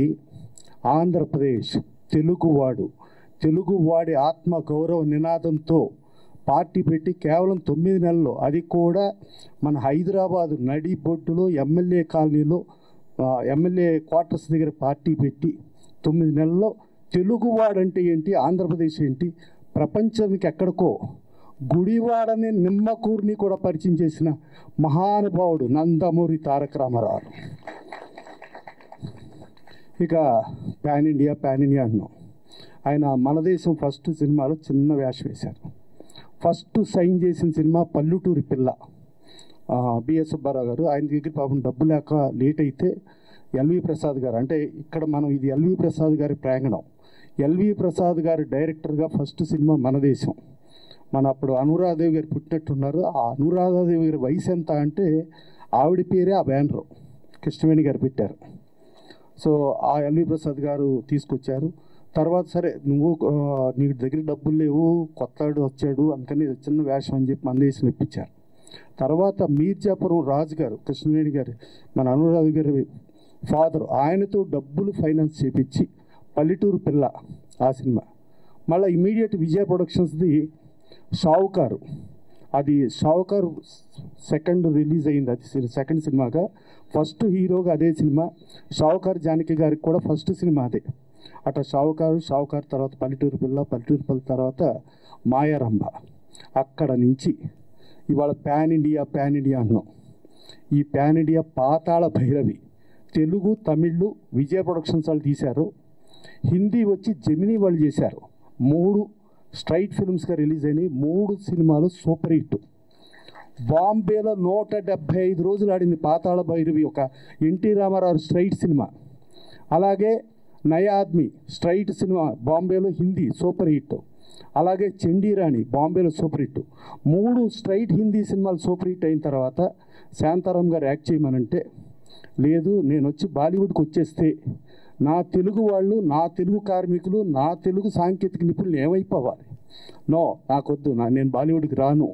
S6: ఆంధ్రప్రదేశ్ తెలుగువాడి ఆత్మ గౌరవ నినాదంతో పార్టీ పెట్టి కేవలం 9 నెలల్లో, అది కూడా మన హైదరాబాదు నడిబొడ్డులో ఎమ్మెల్యే కాలనీలో ఎమ్మెల్యే క్వార్టర్స్ దగ్గర పార్టీ పెట్టి 9 నెలల్లో తెలుగువాడంటే ఏంటి, ఆంధ్రప్రదేశ్ ఏంటి, ప్రపంచానికి ఎక్కడికో గుడివాడని నిమ్మకూరుని కూడా పరిచయం చేసిన మహానుభావుడు నందమూరి తారక రామారావు. ఇక పాన్ ఇండియా అన్నాం. ఆయన మన దేశం ఫస్ట్ సినిమాలో చిన్న వేషం వేశారు. ఫస్ట్ సైన్ చేసిన సినిమా పల్లెటూరి పిల్ల, బిఎస్ సుబ్బారావు గారు. ఆయన దగ్గర పాపం డబ్బు లేక లేట్ అయితే ఎల్వి ప్రసాద్ గారు, అంటే ఇక్కడ మనం ఇది ఎల్వి ప్రసాద్ గారి ప్రాంగణం, ఎల్వి ప్రసాద్ గారు డైరెక్టర్గా ఫస్ట్ సినిమా మన దేశం. మన అప్పుడు అనురాధాదేవి గారు పుట్టినట్టున్నారు. ఆ అనురాధాదేవి గారి వయసు ఎంత అంటే ఆవిడ పేరే ఆ బ్యానరు కృష్ణవేణి గారు పెట్టారు. సో ఆ ఎల్వి ప్రసాద్ గారు తీసుకొచ్చారు. తర్వాత సరే నీ దగ్గర డబ్బులు లేవు, కొత్తవాడు వచ్చాడు, అందుకని చిన్న వేషం అని చెప్పి మన దేశంలో ఇప్పించారు. తర్వాత మీర్జాపురం రాజు గారు, కృష్ణవేణి గారు, మన అనురాధ గారి ఫాదర్, ఆయనతో డబ్బులు ఫైనాన్స్ చేపించి పల్లెటూరు పిల్ల ఆ సినిమా. మళ్ళీ ఇమీడియట్ విజయ ప్రొడక్షన్స్ది షావుకారు, అది షావుకారు సెకండ్ రిలీజ్ అయింది. అది సెకండ్ సినిమాగా, ఫస్ట్ హీరోగా అదే సినిమా. షావుకారు జానకి గారికి కూడా ఫస్ట్ సినిమా అదే. అట్లా షావుకారు తర్వాత పల్లెటూరు పిల్ల తర్వాత మాయారంభ. అక్కడ నుంచి ఇవాళ పాన్ ఇండియా అన్నాం. ఈ పాన్ ఇండియా పాతాళ భైరవి తెలుగు, తమిళ్ విజయ ప్రొడక్షన్స్ వాళ్ళు తీశారు. హిందీ వచ్చి జెమినీ వాళ్ళు చేశారు. 3 స్ట్రైట్ ఫిల్మ్స్గా రిలీజ్ అయినాయి. 3 సినిమాలు సూపర్ హిట్. బాంబేలో 175 రోజులు ఆడింది పాతాళ భైరవి, ఒక ఎన్టీ రామారావు స్ట్రైట్ సినిమా. అలాగే నయా ఆద్మీ స్ట్రైట్ సినిమా బాంబేలో హిందీ సూపర్ హిట్. అలాగే చండీరాణి బాంబేలో సూపర్ హిట్. 3 స్ట్రైట్ హిందీ సినిమాలు సూపర్ హిట్ అయిన తర్వాత శాంతారాం గారు యాక్ట్ చేయమనంటే, లేదు నేను వచ్చి బాలీవుడ్కి వచ్చేస్తే నా తెలుగు వాళ్ళు, నా తెలుగు కార్మికులు, నా తెలుగు సాంకేతిక నిపుణులు ఏమైపోవాలి, నో నాకొద్దు, నేను బాలీవుడ్కి రాను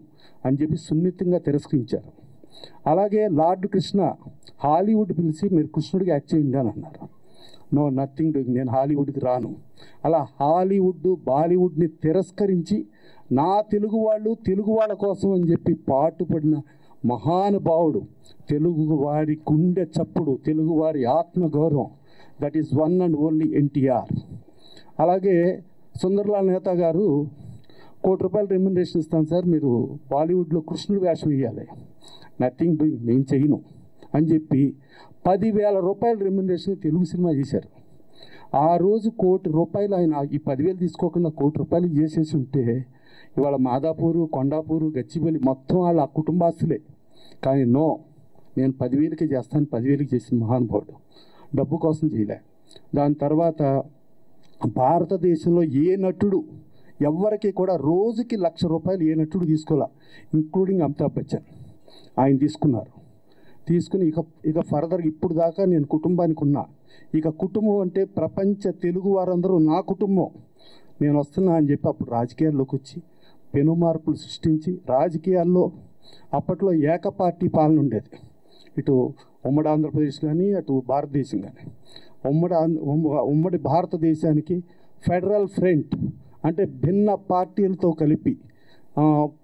S6: అని చెప్పి సున్నితంగా తిరస్కరించారు. అలాగే లార్డ్ కృష్ణ హాలీవుడ్ పిలిచి మీరు కృష్ణుడికి యాక్ట్ చేయండి అని అన్నారు. నో నథింగ్ డూయింగ్, నేను హాలీవుడ్కి రాను. అలా హాలీవుడ్ బాలీవుడ్ని తిరస్కరించి నా తెలుగు వాళ్ళ కోసం అని చెప్పి పాటుపడిన మహానుభావుడు, తెలుగువారి గుండె చప్పుడు, తెలుగువారి ఆత్మగౌరవం, that is one and only NTR. అలాగే సుందర్లాల్ నేతా గారు ₹1,00,00,000 రెమ్యునరేషన్ ఇస్తాను సార్, మీరు బాలీవుడ్లో కృష్ణుడు వేషం వేయాలి. నథింగ్ డూయింగ్, నేను చేయను అని చెప్పి ₹10,000 రెమ్యునరేషన్ తెలుగు సినిమా చేశారు. ఆ రోజు ₹1,00,00,000 ఆయన ఈ 10,000 తీసుకోకుండా ₹1,00,00,000 చేసేసి ఉంటే ఇవాళ మాదాపూరు, కొండాపూరు, గచ్చిబౌలి మొత్తం వాళ్ళ కుటుంబాస్తులే. కానీ నో, నేను 10,000కే చేస్తాను, 10,000కి చేసిన మహానుభావుడు, డబ్బు కోసం చేయలే. దాని తర్వాత భారతదేశంలో ఏ నటుడు ఎవరికి కూడా రోజుకి ₹1,00,000 ఏ నటుడు తీసుకోలే, ఇంక్లూడింగ్ అమితాబ్ బచ్చన్. ఆయన తీసుకుని ఇక ఫర్దర్గా ఇప్పుడు దాకా నేను కుటుంబానికి ఉన్నా. ఇక కుటుంబం అంటే ప్రపంచ తెలుగు వారందరూ నా కుటుంబం, నేను వస్తున్నా అని చెప్పి అప్పుడు రాజకీయాల్లోకి వచ్చి పెనుమార్పులు సృష్టించి రాజకీయాల్లో అప్పట్లో ఏకపార్టీ పాలన ఉండేది. ఇటు ఉమ్మడి ఆంధ్రప్రదేశ్ కానీ అటు భారతదేశం కానీ. ఉమ్మడి భారతదేశానికి ఫెడరల్ ఫ్రంట్ అంటే భిన్న పార్టీలతో కలిపి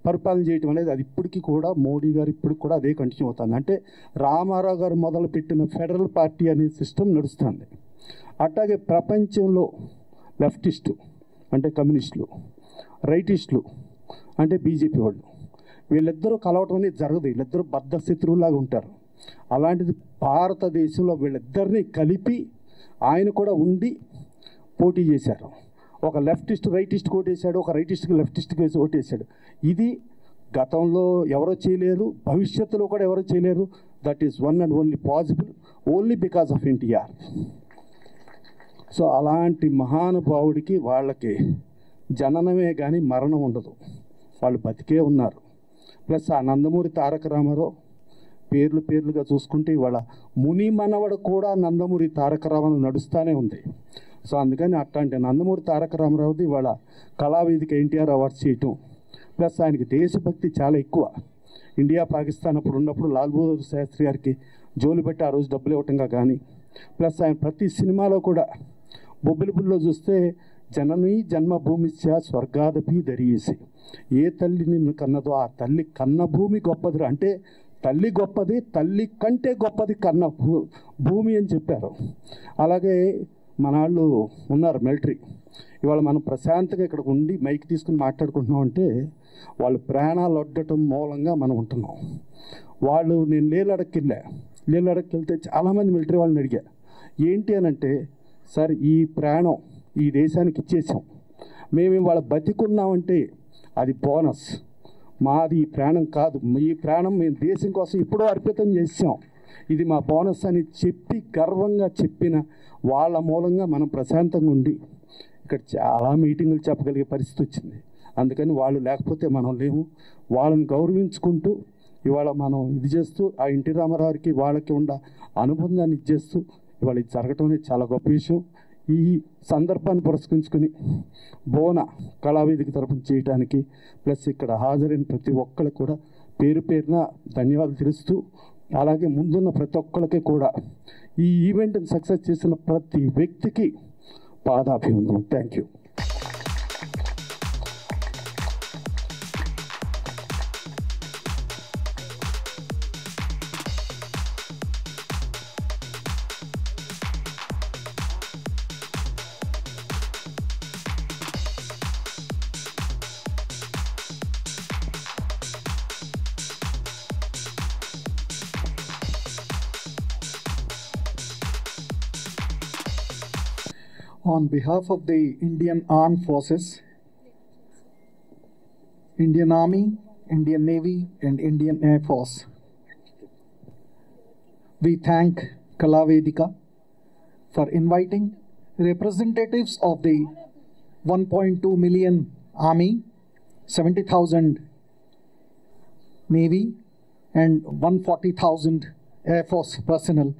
S6: పరిపాలన చేయటం అనేది అది ఇప్పటికీ కూడా మోడీ గారు ఇప్పటికి కూడా అదే కంటిన్యూ అవుతుంది. అంటే రామారావు గారు మొదలుపెట్టిన ఫెడరల్ పార్టీ అనే సిస్టమ్ నడుస్తుంది. అట్లాగే ప్రపంచంలో లెఫ్టిస్టు అంటే కమ్యూనిస్టులు, రైటిస్టులు అంటే బీజేపీ వాళ్ళు, వీళ్ళిద్దరూ కలవటం అనేది జరగదు. వీళ్ళిద్దరూ బద్ధ శత్రువులాగా ఉంటారు. అలాంటిది భారతదేశంలో వీళ్ళిద్దరినీ కలిపి ఆయన కూడా ఉండి పోటీ చేశారు. ఒక లెఫ్టిస్ట్ రైటిస్ట్ ఓటేశాడు, ఒక రైటిస్ట్కి లెఫ్టిస్ట్కి వేసి ఓటేశాడు. ఇది గతంలో ఎవరో చేయలేరు, భవిష్యత్తులో కూడా ఎవరో చేయలేరు. That is one and only possible only because of NTR. So అలాంటి మహానుభావుడికి వాళ్ళకి జననమే కానీ మరణం ఉండదు, వాళ్ళు బతికే ఉన్నారు. ప్లస్ ఆ నందమూరి తారక రామారావు పేర్లుగా చూసుకుంటే ఇవాళ ముని మనవడు కూడా నందమూరి తారక రామారావు నడుస్తూనే ఉంది. సో అందుకని అట్లాంటి నందమూరి తారక రామారావుది ఇవాళ కళావేదిక ఎన్టీఆర్ అవార్డ్స్ చేయటం, ప్లస్ ఆయనకి దేశభక్తి చాలా ఎక్కువ. ఇండియా పాకిస్తాన్ అప్పుడు ఉన్నప్పుడు లాల్ బహదూర్ శాస్త్రి గారికి జోలు పెట్టి ఆ రోజు డబ్బులు ఇవ్వటంగా కానీ, ప్లస్ ఆయన ప్రతి సినిమాలో కూడా బొబ్బిలిపుల్లో చూస్తే జననీ జన్మభూమిశ్చ స్వర్గాదపి దరియేసి, ఏ తల్లి నిన్ను కన్నదో ఆ తల్లి కన్న భూమి గొప్పది. అంటే తల్లి గొప్పది, తల్లి కంటే గొప్పది కన్న భూమి అని చెప్పారు. అలాగే మన వాళ్ళు ఉన్నారు మిలిటరీ, ఇవాళ మనం ప్రశాంతంగా ఇక్కడ ఉండి మైక్ తీసుకుని మాట్లాడుకుంటున్నాం అంటే వాళ్ళు ప్రాణాలు ఒడ్డటం మూలంగా మనం ఉంటున్నాం. వాళ్ళు నేను లేలడక్కి వెళ్తే చాలామంది మిలిటరీ వాళ్ళని అడిగా, ఏంటి అని అంటే, సార్ ఈ ప్రాణం ఈ దేశానికి ఇచ్చేసాం, మేము ఇవాళ బతికున్నామంటే అది బోనస్, మాది ఈ ప్రాణం కాదు, ఈ ప్రాణం మేము దేశం కోసం ఎప్పుడో అర్పితం చేసాం, ఇది మా బోనస్ అని చెప్పి గర్వంగా చెప్పిన వాళ్ళ మూలంగా మనం ప్రశాంతంగా ఉండి ఇక్కడ చాలా మీటింగులు చెప్పగలిగే పరిస్థితి వచ్చింది. అందుకని వాళ్ళు లేకపోతే మనం లేము. వాళ్ళని గౌరవించుకుంటూ ఇవాళ మనం ఇది చేస్తూ ఆ ఎన్టీ రామారావుకి వాళ్ళకి ఉన్న అనుబంధాన్ని ఇచ్చేస్తూ ఇవాళ ఇది జరగటం అనేది చాలా గొప్ప విషయం. ఈ సందర్భాన్ని పురస్కరించుకుని బోన కళావేదిక తరపున చేయడానికి ప్లస్ ఇక్కడ హాజరైన ప్రతి ఒక్కరికి కూడా పేరు పేరున ధన్యవాదాలు తెలుస్తూ, అలాగే ముందున్న ప్రతి ఒక్కరికి కూడా ఈ ఈవెంట్ని సక్సెస్ చేసిన ప్రతి వ్యక్తికి పాదాభివందనం. Thank you.
S8: On behalf of the Indian Armed Forces, Indian Army, Indian Navy, and Indian Air Force, we thank Kalavedika for inviting representatives of the 1.2 million Army, 70,000 Navy, and 140,000 Air Force personnel.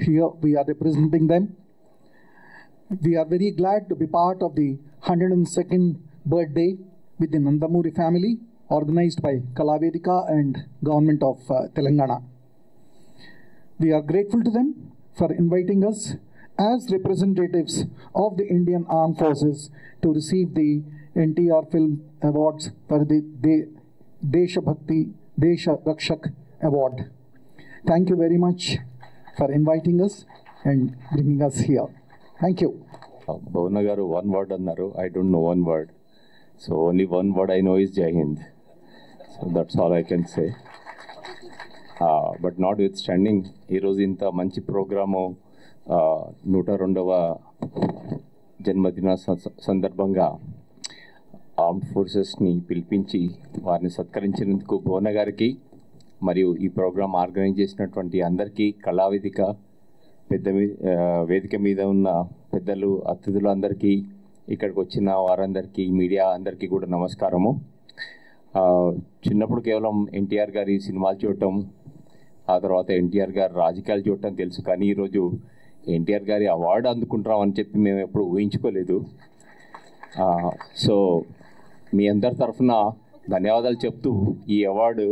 S8: Here we are representing them. We are very glad to be part of the 102nd birthday with the Nandamuri family, organized by Kalavedika and Government of Telangana. We are grateful to them for inviting us as representatives of the Indian Armed Forces to receive the NTR Film Awards for the Desha Bhakti Desha Rakshak Award. Thank you very much for inviting us and bringing us here. Thank you.
S9: Bhavana garu one word annaru. I don't know one word. So only one word I know is Jai Hind. So that's all I can say. But notwithstanding, ee roju inta manchi programu 102వ జన్మదిన సందర్భంగా armed ఫోర్సెస్ని పిలిపించి వారిని సత్కరించినందుకు భువన గారికి మరియు ఈ programme organise చేసినటువంటి అందరికీ కళావేదిక వేదిక మీద ఉన్న పెద్దలు అతిథులు అందరికీ ఇక్కడికి వచ్చిన వారందరికీ మీడియా అందరికీ కూడా నమస్కారము. చిన్నప్పుడు కేవలం ఎన్టీఆర్ గారి సినిమాలు చూడటం, ఆ తర్వాత ఎన్టీఆర్ గారి రాజకీయాలు చూడటం తెలుసు, కానీ ఈరోజు ఎన్టీఆర్ గారి అవార్డు అందుకుంటామని చెప్పి మేము ఎప్పుడు ఊహించుకోలేదు. సో మీ అందరి తరఫున ధన్యవాదాలు చెప్తూ ఈ అవార్డు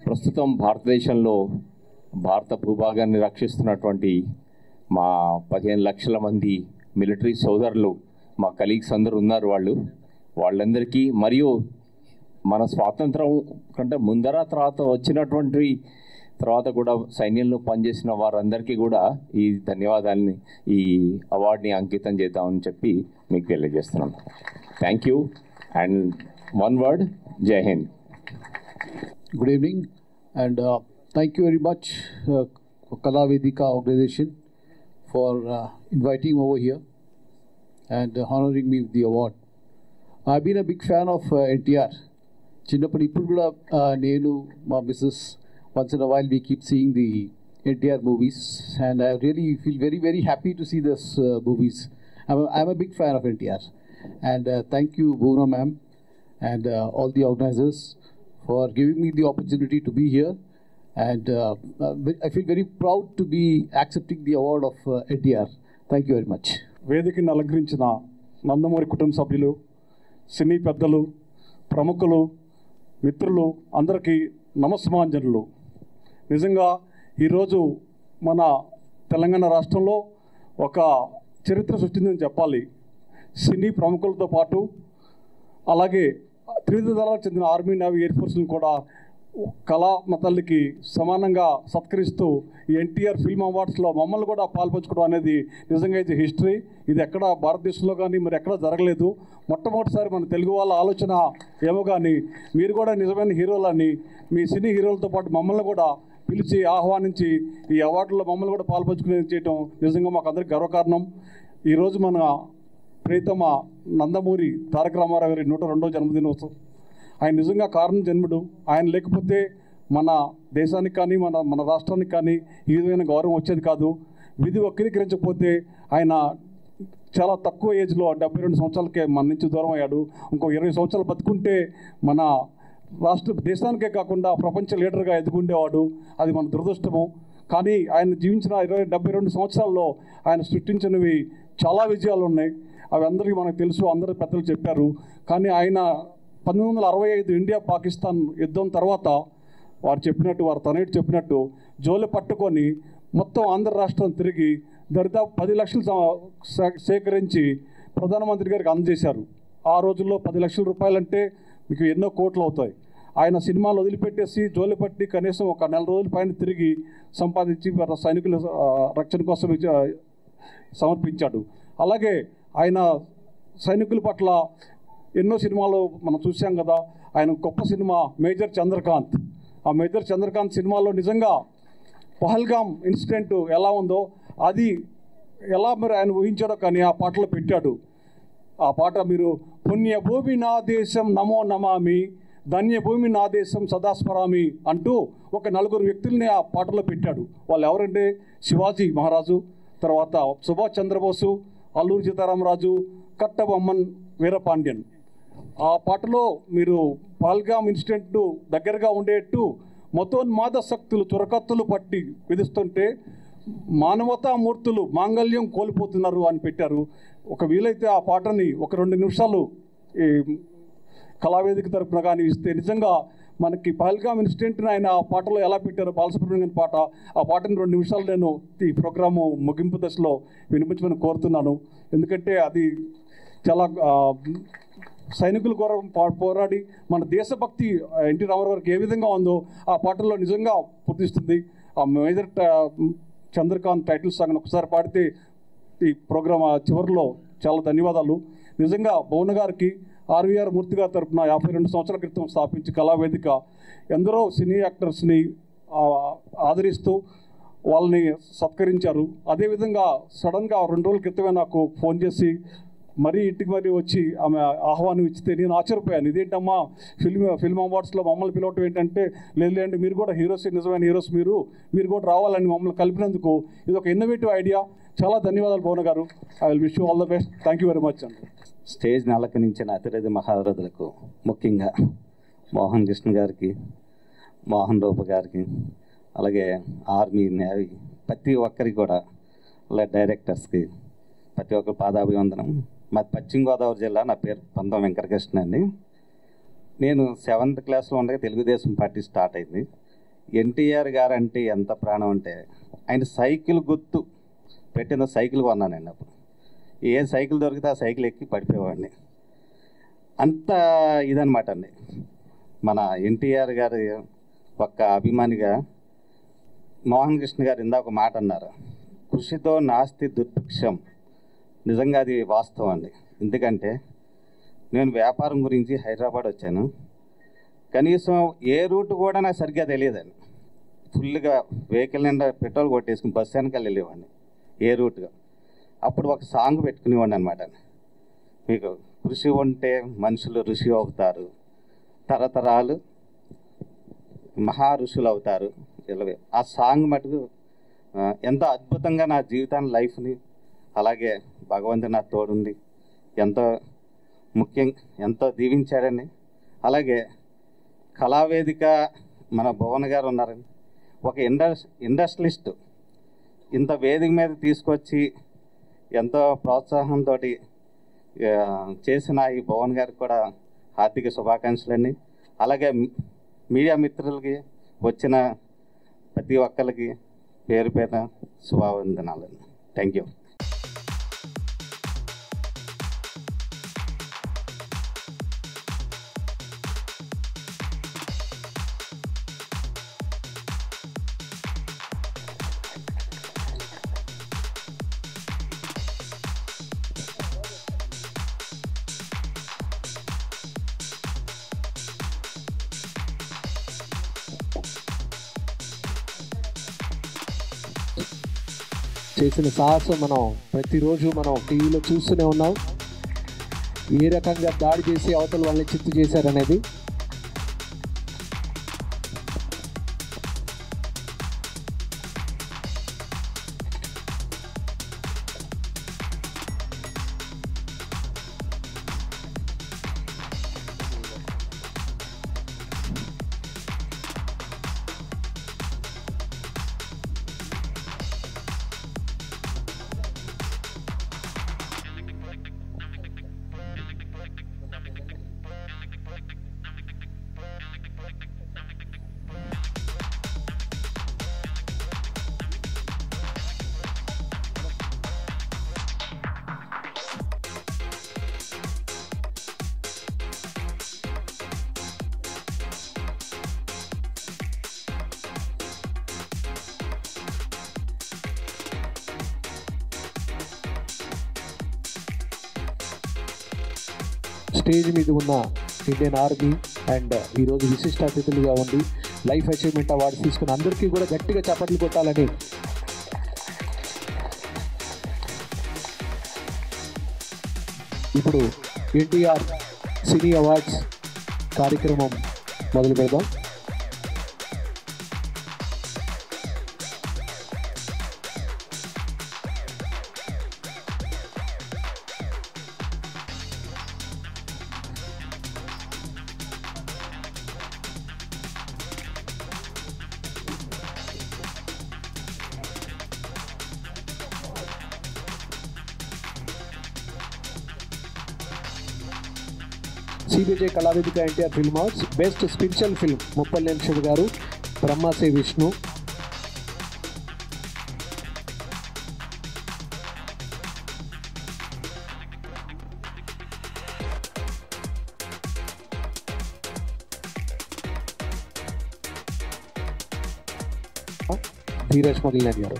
S9: ప్రస్తుతం భారతదేశంలో భారత భూభాగాన్ని రక్షిస్తున్నటువంటి మా 15 లక్షల మంది మిలిటరీ సోదరులు, మా కలీగ్స్ అందరూ ఉన్నారు. వాళ్ళందరికీ, మరియు మన స్వాతంత్రం కంటే ముందర తర్వాత వచ్చినటువంటి తర్వాత కూడా సైన్యంలో పనిచేసిన వారందరికీ కూడా ఈ ధన్యవాదాలని, ఈ అవార్డుని అంకితం చేద్దామని చెప్పి మీకు తెలియజేస్తున్నాను. Thank you. And one word, జై Hind.
S8: Good evening, and thank you very much, Kala Vedika organization, for inviting me over here and honoring me with the award. I've been a big fan of NTR. చిన్నప్పుడు ఇప్పుడు కూడా నేను మా missus once in a while we keep seeing the NTR movies, and I really feel very, very happy to see this movies. I'm a big fan of NTR, and thank you, Bhuvna ma'am, and all the organizers for giving me the opportunity to be here, and I feel very proud to be accepting the award of NTR. Thank you very much.
S6: వేదికను అలంకరించిన నందమూరి కుటుంబ సభ్యులు, సినీ పెద్దలు, ప్రముఖులు, మిత్రులు అందరికీ నమస్మాంజనులు. నిజంగా ఈరోజు మన తెలంగాణ రాష్ట్రంలో ఒక చరిత్ర సృష్టిందని చెప్పాలి. సినీ ప్రముఖులతో పాటు అలాగే త్రివిధ దళాలకు చెందిన ఆర్మీ, నేవీ, ఎయిర్ ఫోర్స్ని కూడా కళా మతల్లికి సమానంగా సత్కరిస్తూ ఈ ఎన్టీఆర్ ఫిల్మ్ అవార్డ్స్లో మమ్మల్ని కూడా పాల్పంచుకోవడం అనేది నిజంగా ఇది హిస్టరీ. ఇది ఎక్కడ భారతదేశంలో కానీ మరి ఎక్కడ జరగలేదు. మొట్టమొదటిసారి మన తెలుగు వాళ్ళ ఆలోచన ఏమో కానీ మీరు కూడా నిజమైన హీరోలని, మీ సినీ హీరోలతో పాటు మమ్మల్ని కూడా పిలిచి ఆహ్వానించి ఈ అవార్డులో మమ్మల్ని కూడా పాల్పంచుకునే చేయటం నిజంగా మాకు అందరికీ గర్వకారణం. ఈరోజు మన ప్రియతమ నందమూరి తారక రామారావు గారి 102వ జన్మదినోత్సవం. ఆయన నిజంగా కారణం జన్ముడు. ఆయన లేకపోతే మన దేశానికి కానీ మన రాష్ట్రానికి కానీ ఈ విధమైన గౌరవం వచ్చేది కాదు. విధి వక్రీకరించకపోతే ఆయన చాలా తక్కువ ఏజ్లో 72 సంవత్సరాలకే మన నుంచి దూరం అయ్యాడు. ఇంకో 20 సంవత్సరాలు బతుకుంటే మన దేశానికే కాకుండా ప్రపంచ లీడర్గా ఎదుగుండేవాడు. అది మన దురదృష్టము. కానీ ఆయన జీవించిన 72 సంవత్సరాల్లో ఆయన సృష్టించినవి చాలా విజయాలు ఉన్నాయి. అవి అందరికీ మనకు తెలుసు, అందరూ పెద్దలు చెప్పారు. కానీ ఆయన 1965 ఇండియా పాకిస్తాన్ యుద్ధం తర్వాత వారు తనయుడు చెప్పినట్టు జోలు పట్టుకొని మొత్తం ఆంధ్ర రాష్ట్రం తిరిగి దరిదాపు 10 లక్షలు సేకరించి ప్రధానమంత్రి గారికి అందజేశారు. ఆ రోజుల్లో 10 లక్షల రూపాయలంటే మీకు ఎన్నో కోట్లు అవుతాయి. ఆయన సినిమాలు వదిలిపెట్టేసి జోలు పట్టి కనీసం ఒక 4 రోజుల పైన తిరిగి సంపాదించి సైనికుల రక్షణ కోసం సమర్పించాడు. అలాగే ఆయన సైనికుల పట్ల ఎన్నో సినిమాలు మనం చూసాం కదా. ఆయన గొప్ప సినిమా మేజర్ చంద్రకాంత్. ఆ మేజర్ చంద్రకాంత్ సినిమాలో నిజంగా పహల్గామ్ ఇన్సిడెంట్ ఎలా ఉందో అది ఎలా మరి ఆయన ఊహించాడో కానీ ఆ పాటలో పెట్టాడు. ఆ పాట మీరు పుణ్యభూమి నా దేశం నమో నమామి, ధన్యభూమి నా దేశం సదాస్మరామి అంటూ ఒక 4 వ్యక్తుల్ని ఆ పాటలో పెట్టాడు. వాళ్ళు ఎవరంటే శివాజీ మహారాజు, తర్వాత సుభాష్ చంద్రబోసు, అల్లూరి సీతారామరాజు, కట్టబొమ్మన్ వీరపాండ్యన్. ఆ పాటలో మీరు పహల్గామ్ ఇన్సిడెంట్ దగ్గరగా ఉండేట్టు మతోన్మాద శక్తులు చురకత్తులు పట్టి విధిస్తుంటే మానవతామూర్తులు మాంగళ్యం కోల్పోతున్నారు అని పెట్టారు. ఒక వీలైతే ఆ పాటని ఒక 2 నిమిషాలు ఈ కళావేదిక తరపున కానీ ఇస్తే నిజంగా మనకి పహల్గామ్ ఇన్సిడెంట్ని ఆయన ఆ పాటలో ఎలా పెట్టారో బాలసుబ్రహ్మణ్యం పాట, ఆ పాటని 2 నిమిషాలు నేను ఈ ప్రోగ్రాము ముగింపు దశలో వినిపించమని కోరుతున్నాను. ఎందుకంటే అది చాలా సైనికుల కోసం పోరాడి మన దేశభక్తి ఎన్టీ రామారావు గారికి ఏ విధంగా ఉందో ఆ పాటల్లో నిజంగా పూర్తిస్తుంది. ఆ మేజర్ చంద్రకాంత్ టైటిల్ సాంగ్ ఒకసారి పాడితే ఈ ప్రోగ్రామ్ చివరిలో చాలా ధన్యవాదాలు. నిజంగా భువన గారికి ఆర్వీఆర్ మూర్తి గారి తరఫున 52 సంవత్సరాల క్రితం స్థాపించి కళావేదిక ఎందరో సినీ యాక్టర్స్ని ఆదరిస్తూ వాళ్ళని సత్కరించారు. అదేవిధంగా సడన్గా 2 రోజుల క్రితమే నాకు ఫోన్ చేసి మరీ ఇంటికి మరీ వచ్చి ఆమె ఆహ్వానం ఇచ్చితే నేను ఆశ్చర్యపోయాను. ఇదేంటమ్మా ఫిల్మ్ అవార్డ్స్లో మమ్మల్ని పిలవటం ఏంటంటే, లేదంటే మీరు కూడా హీరోస్, నిజమైన హీరోస్ మీరు కూడా రావాలని మమ్మల్ని కలిపినందుకు ఇది ఒక ఇన్నోవేటివ్ ఐడియా. చాలా ధన్యవాదాలు భువన గారు. I will wish you all the best. Thank you very much అండి.
S10: స్టేజ్ని అలంకరించిన అతిరథి మహారథులకు, ముఖ్యంగా మోహన్ కృష్ణ గారికి, మోహన్ రూప గారికి, అలాగే ఆర్మీ, నేవీ, ప్రతి ఒక్కరికి కూడా, అలాగే డైరెక్టర్స్కి ప్రతి ఒక్కరు పాదాభివందనం. మాది పశ్చిమ గోదావరి జిల్లా. నా పేరు పంతం వెంకటకృష్ణ అండి. నేను 7th క్లాస్లో ఉండగా తెలుగుదేశం పార్టీ స్టార్ట్ అయింది. ఎన్టీఆర్ గారు అంటే ఎంత ప్రాణం అంటే ఆయన సైకిల్ గుర్తు పెట్టిన సైకిల్ కొన్నానండి. అప్పుడు ఏ సైకిల్ దొరికితే ఆ సైకిల్ ఎక్కి పడిపోయేవాడిని. అంత ఇదనమాట అండి. మన ఎన్టీఆర్ గారి ఒక్క అభిమానిగా మోహన్ కృష్ణ గారు ఇందాక మాట అన్నారు, కృషితో నాస్తి దుర్భిక్షం. నిజంగా అది వాస్తవం అండి. ఎందుకంటే నేను వ్యాపారం గురించి హైదరాబాద్ వచ్చాను. కనీసం ఏ రూట్ కూడా నాకు సరిగ్గా తెలియదండి. ఫుల్గా వెహికల్ నిండా పెట్రోల్ కొట్టేసుకుని బస్సు వెనకాల వెళ్ళేవాడిని ఏ రూట్గా. అప్పుడు ఒక సాంగ్ పెట్టుకునేవాడిని అనమాట, మీకు కృషి ఉంటే మనుషులు ఋషి అవుతారు, తరతరాలు మహా ఋషులు అవుతారు. ఆ సాంగ్ మటుకు ఎంతో అద్భుతంగా నా జీవితాన్ని, లైఫ్ని, అలాగే భగవంతుడు నా తోడుండి ఎంతో ఎంతో దీవించాడని. అలాగే కళావేదిక మన భువన్ గారు ఉన్నారని, ఒక ఇండస్ట్రియలిస్ట్ ఇంత వేదిక మీద తీసుకొచ్చి ఎంతో ప్రోత్సాహంతో చేసిన ఈ భువన్ గారికి కూడా హార్దిక శుభాకాంక్షలన్నీ. అలాగే మీడియా మిత్రులకి, వచ్చిన ప్రతి ఒక్కరికి పేరు పేరున శుభావందనాలండి. Thank you.
S11: చేసిన సాహసం మనం ప్రతిరోజు మనం టీవీలో చూస్తూనే ఉన్నాం. ఏ రకంగా దాడి చేసి అవతల వాళ్ళని చిత్తు చేశారనేది. స్టేజ్ మీద ఉన్న ఇండియన్ ఆర్మీ అండ్ ఈరోజు విశిష్ట అతిథులుగా ఉండి లైఫ్ అచీవ్మెంట్ అవార్డు తీసుకున్న అందరికీ కూడా గట్టిగా చప్పట్లు కొట్టాలని. ఇప్పుడు ఎన్టీఆర్ సినీ అవార్డ్స్ కార్యక్రమం మొదలు పెడదాం. CBJ Kalavedika NTR film awards best spiritual film Muppallem Shiva గారు, బ్రహ్మసే విష్ణు. ధీరజ్ మొదలైన గారు.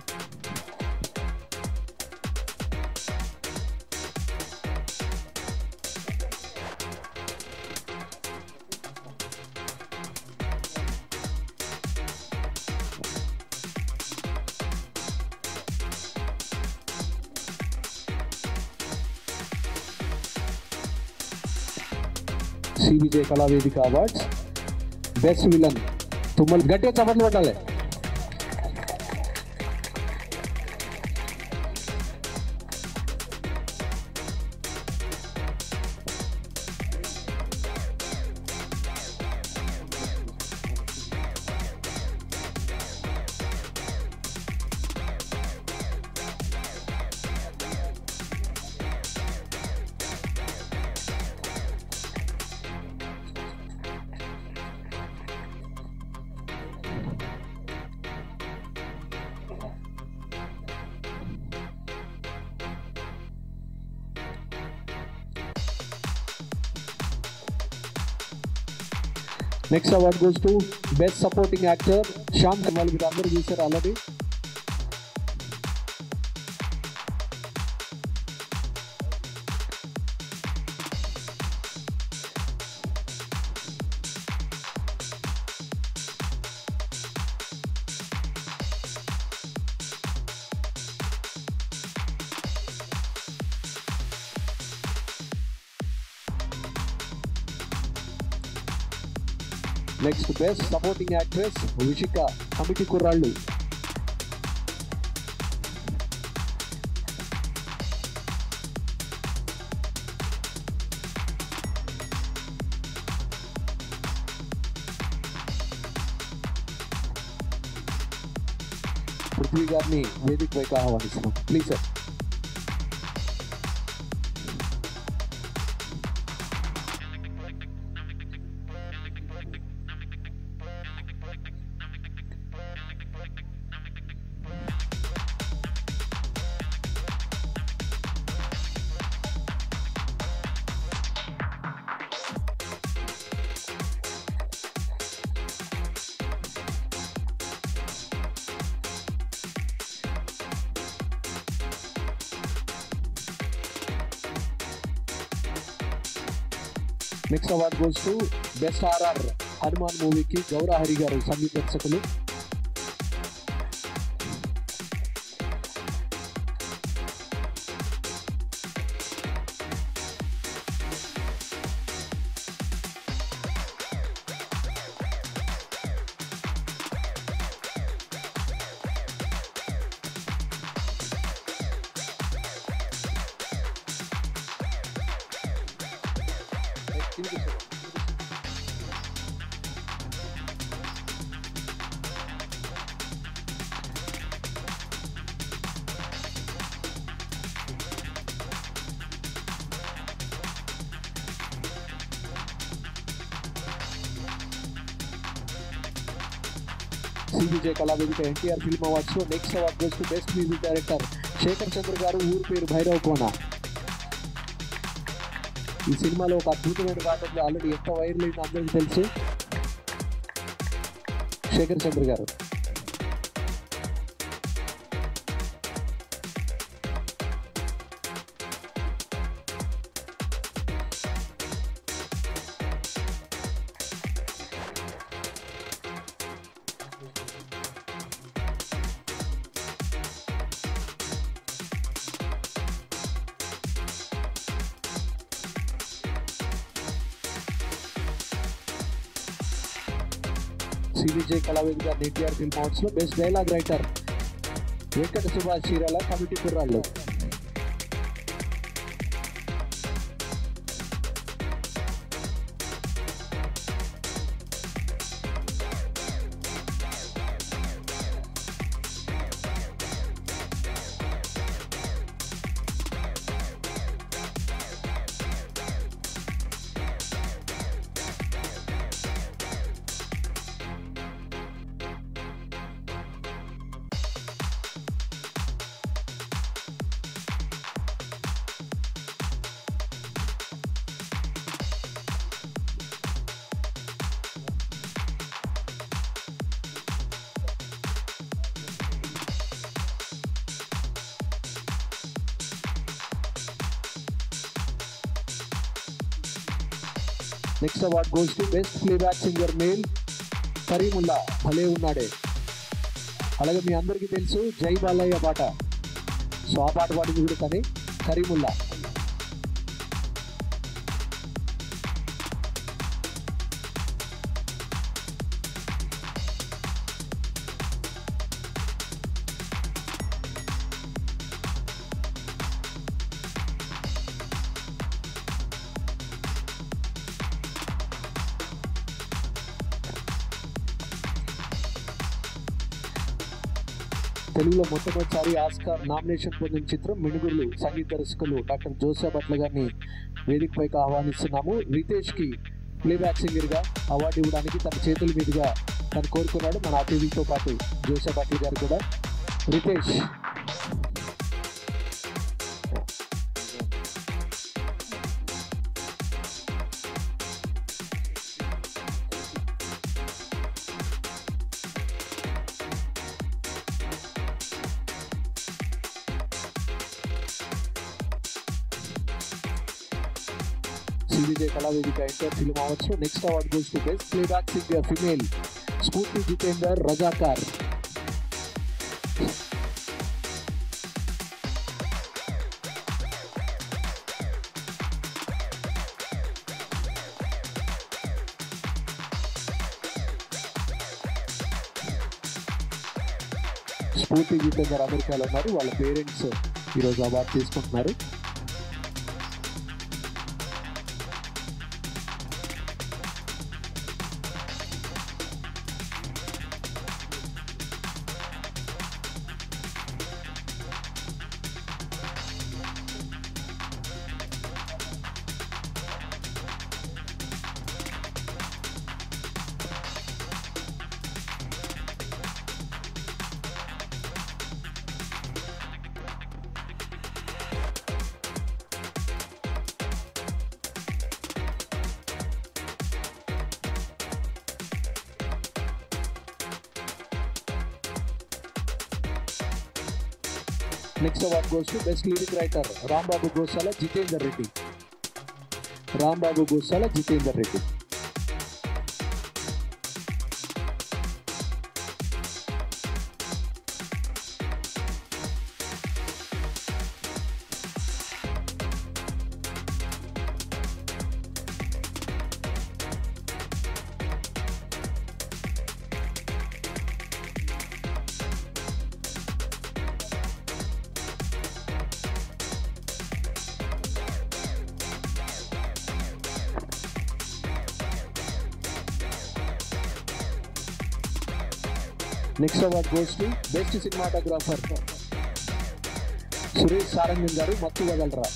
S11: CBJ Kalavedika awards best villain Tummal. గట్టిగా చప్పట్లు కొట్టాలి. Next award goes to best supporting actor Shyam Kamal. మీరు అందరూ చూసారు already. Next best supporting actress Vishika, committee Kurrollu. Prithvi గారిని వేదిక పైకి ఆహ్వానిస్తున్నాం. Please sir. Next award goes to best RR Hanuman మూవీకి గౌరా హరి గారు సంగీత దర్శకులు. సిబిజే కళావేదిక ఎన్టీఆర్ ఫిల్మ్ అవార్డ్స్లో next award goes to best music director Shekar Chandra గారు. ఊరి పేరు భైరవ్ కోన. ఈ సినిమాలో ఒక అద్భుతమైన పాటలు ఆల్రెడీ ఎంత వైరల్ అయిందో అందరికీ తెలుసు. శేఖర్ చంద్ర గారు. సిబిజే కళావేదిక ఎన్టీఆర్ ఫిల్మ్ అవార్డ్స్లో best dialogue writer Venkata Subhash Chirala, committee Kurrollu. Next award goes to best playback singer male Karimulla, భలే ఉన్నాడే. అలాగే మీ అందరికీ తెలుసు జై బాలయ్య పాట. సో ఆ పాట పాడింది కూడా కానీ కరీముల్లా. తెలుగులో మొట్టమొదటిసారి ఆస్కార్ నామినేషన్ పొందిన చిత్రం మిణుగురులు. సంగీత దర్శకులు డాక్టర్ జోసెఫ్ భట్ల గారిని వేదికపైకి ఆహ్వానిస్తున్నాము. రితేష్కి ప్లేబ్యాక్ సింగర్గా అవార్డు ఇవ్వడానికి తన చేతుల మీదుగా తను కోరుకున్నాడు. మన అతిథితో పాటు జోసెఫ్ భట్ల గారు కూడా. Riteish. Sriwijaya కళావేదిక enter film awards లో next award goes to best playback singer female స్ఫూర్తి జితేందర్ రజాకార్. స్ఫూర్తి జితేందర్ అమెరికాలో ఉన్నారు. వాళ్ళ పేరెంట్స్ ఈరోజు అవార్డు తీసుకుంటున్నారు. Next award goes to best lyric writer Rambabu Gosala Jitender Reddy. Rambabu Gosala Jitender Reddy. Next award goes to best cinematographer Suresh Sarangan గారు Mathu Vadalara.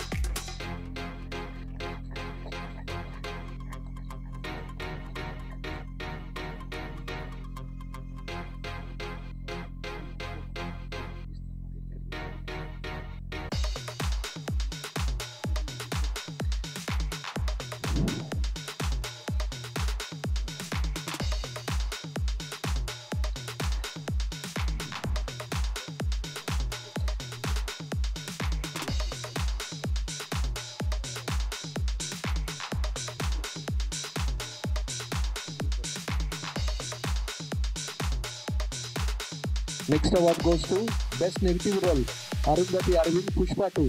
S11: Next award goes to best negative role Arundhati Arvind Pushpa 2.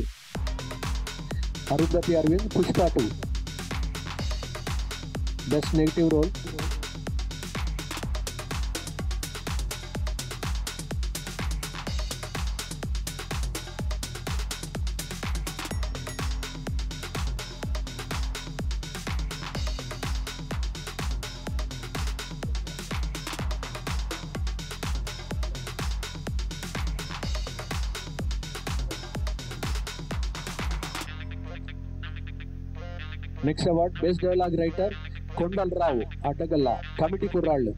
S11: Arundhati Arvind Pushpa 2 best negative role. Next award best dialogue writer Kondalarao Addagalla committee Kurrollu.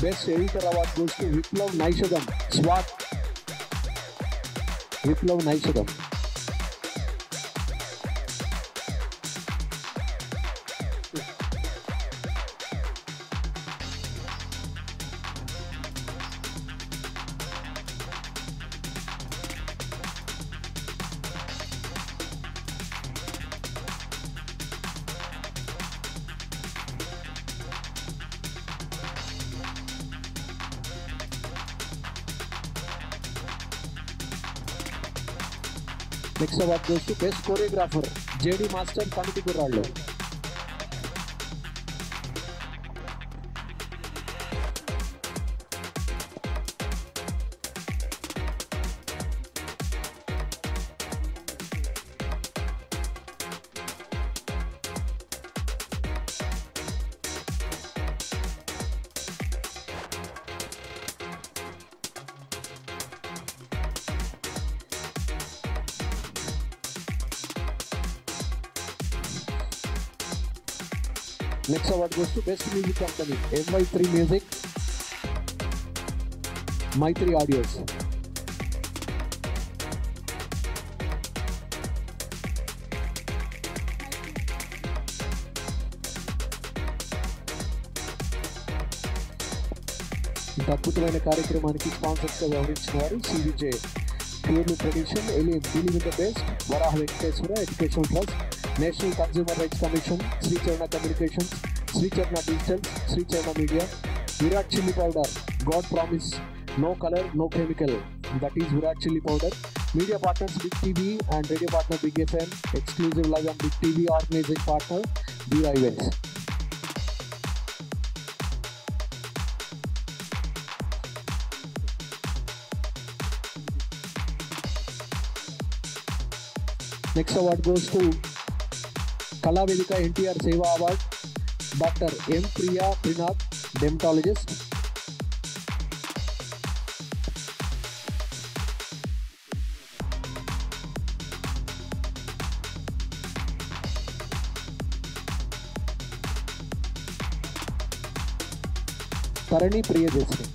S11: Best editor award goes to Viplav Naishadham Swag. Viplav Naishadham. Next award goes to best choreographer JD master committee కుర్రాళ్ళు. Next award goes to Best Music Company, MY3 Music, My3 Audios. ఇంత అద్భుతమైన కార్యక్రమానికి స్పాన్సర్స్గా వ్యవహరించిన వారు CVJ purely tradition, alien dealing with the best, Varaha Venkateswara education trust, national consumer rights commission, Sricharana communications, Sricharana digitals, Sricharana media, Virat chilli powder, god promise, no colour no chemical, that is Virat chilli powder. Media partners big TV and radio partner big FM, exclusive live and big TV, organising partner BR events. Next award goes to Kalavedika NTR Seva Award, Dr. M. Priya Prinath, dermatologist. Tarani Priyadeshri.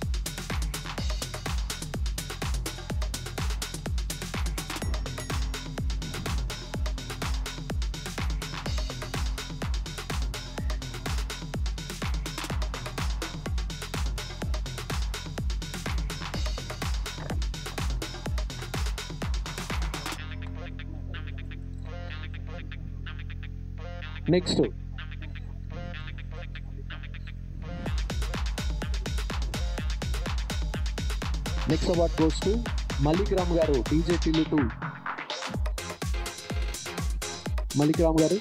S11: Next, next award goes to Malik Ram Garu, DJ Tillu 2. Malik Ram Garu.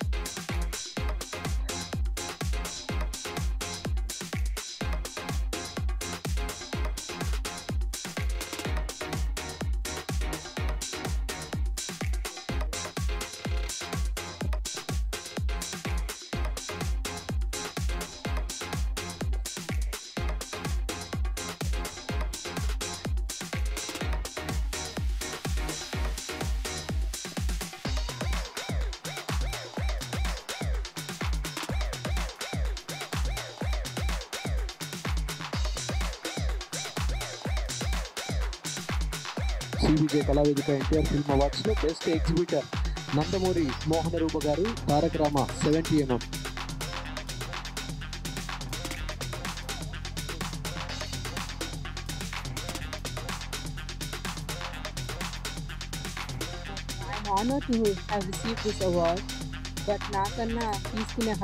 S11: CBJ Kalavedika NTR Film Awards లో best exhibitor Nandamuri మోహన రూప గారు, Taraka Rama 70mm.
S5: I'm honored to have received this award, but నాకన్నా తీసుకునే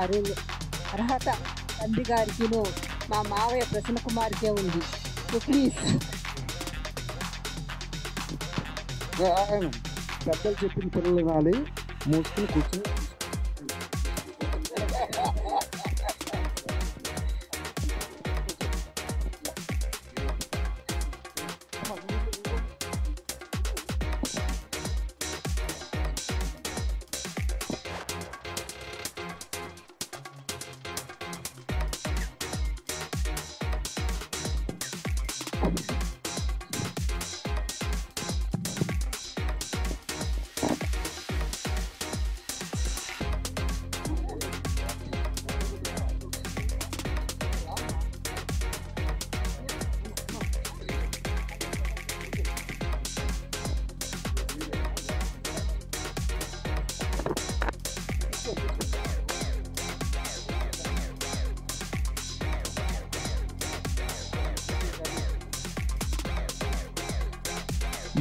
S5: అర్హత తండ్రి గారికిను మా మావయ్య ప్రసన్న కుమార్కే ఉంది. So please.
S11: పెద్దలు చెప్పిన పిల్లలు వినాలి, మూసుకుని కూర్చొని.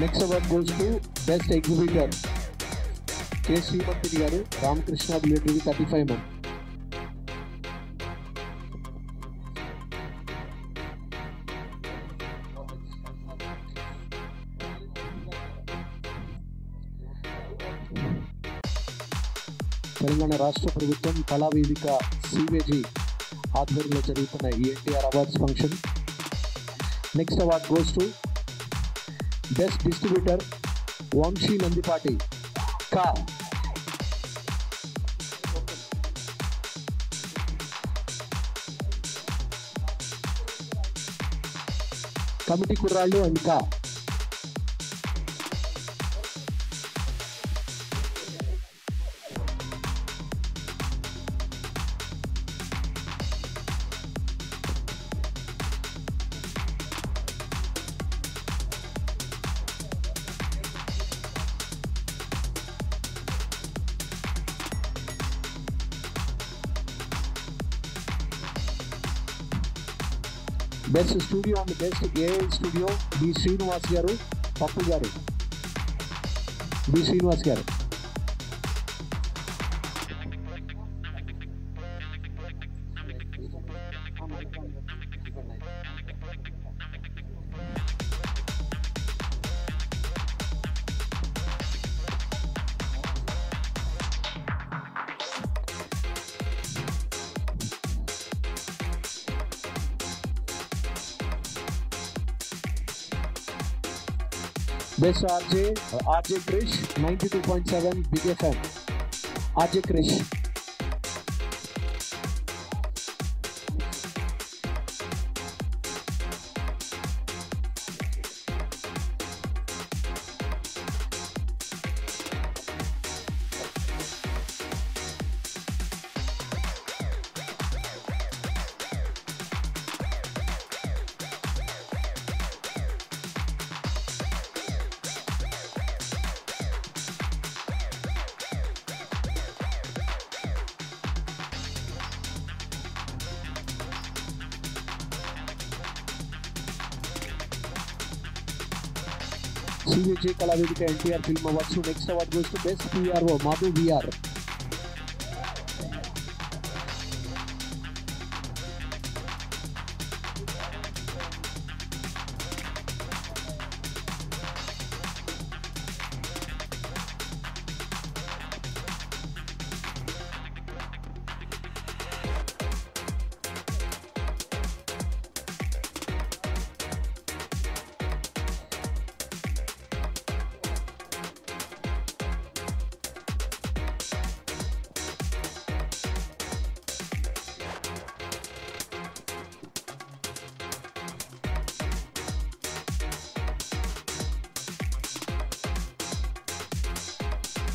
S11: Next award goes to Best Exhibitor, K. Srimanthi garu, Ramakrishna Military 35mm. Telangana రాష్ట్ర ప్రభుత్వం కళావేదిక సివేజీ ఆధ్వర్యంలో జరుగుతున్న ఈ NTR awards function. Next award goes to best distributor Vamsi Nandipati కా. కమిటీ కుర్రాళ్ళు అండ్ కా. Best studio and best AI studio B Srinivas గారు, పప్పు గారు, బి శ్రీనివాస్ గారు. Best RJ Krish, 92.7 Big FM. RJ Krish. CVJ Kalavedika NTR Film Awards. So next award goes to Best PRO, Madhu VR.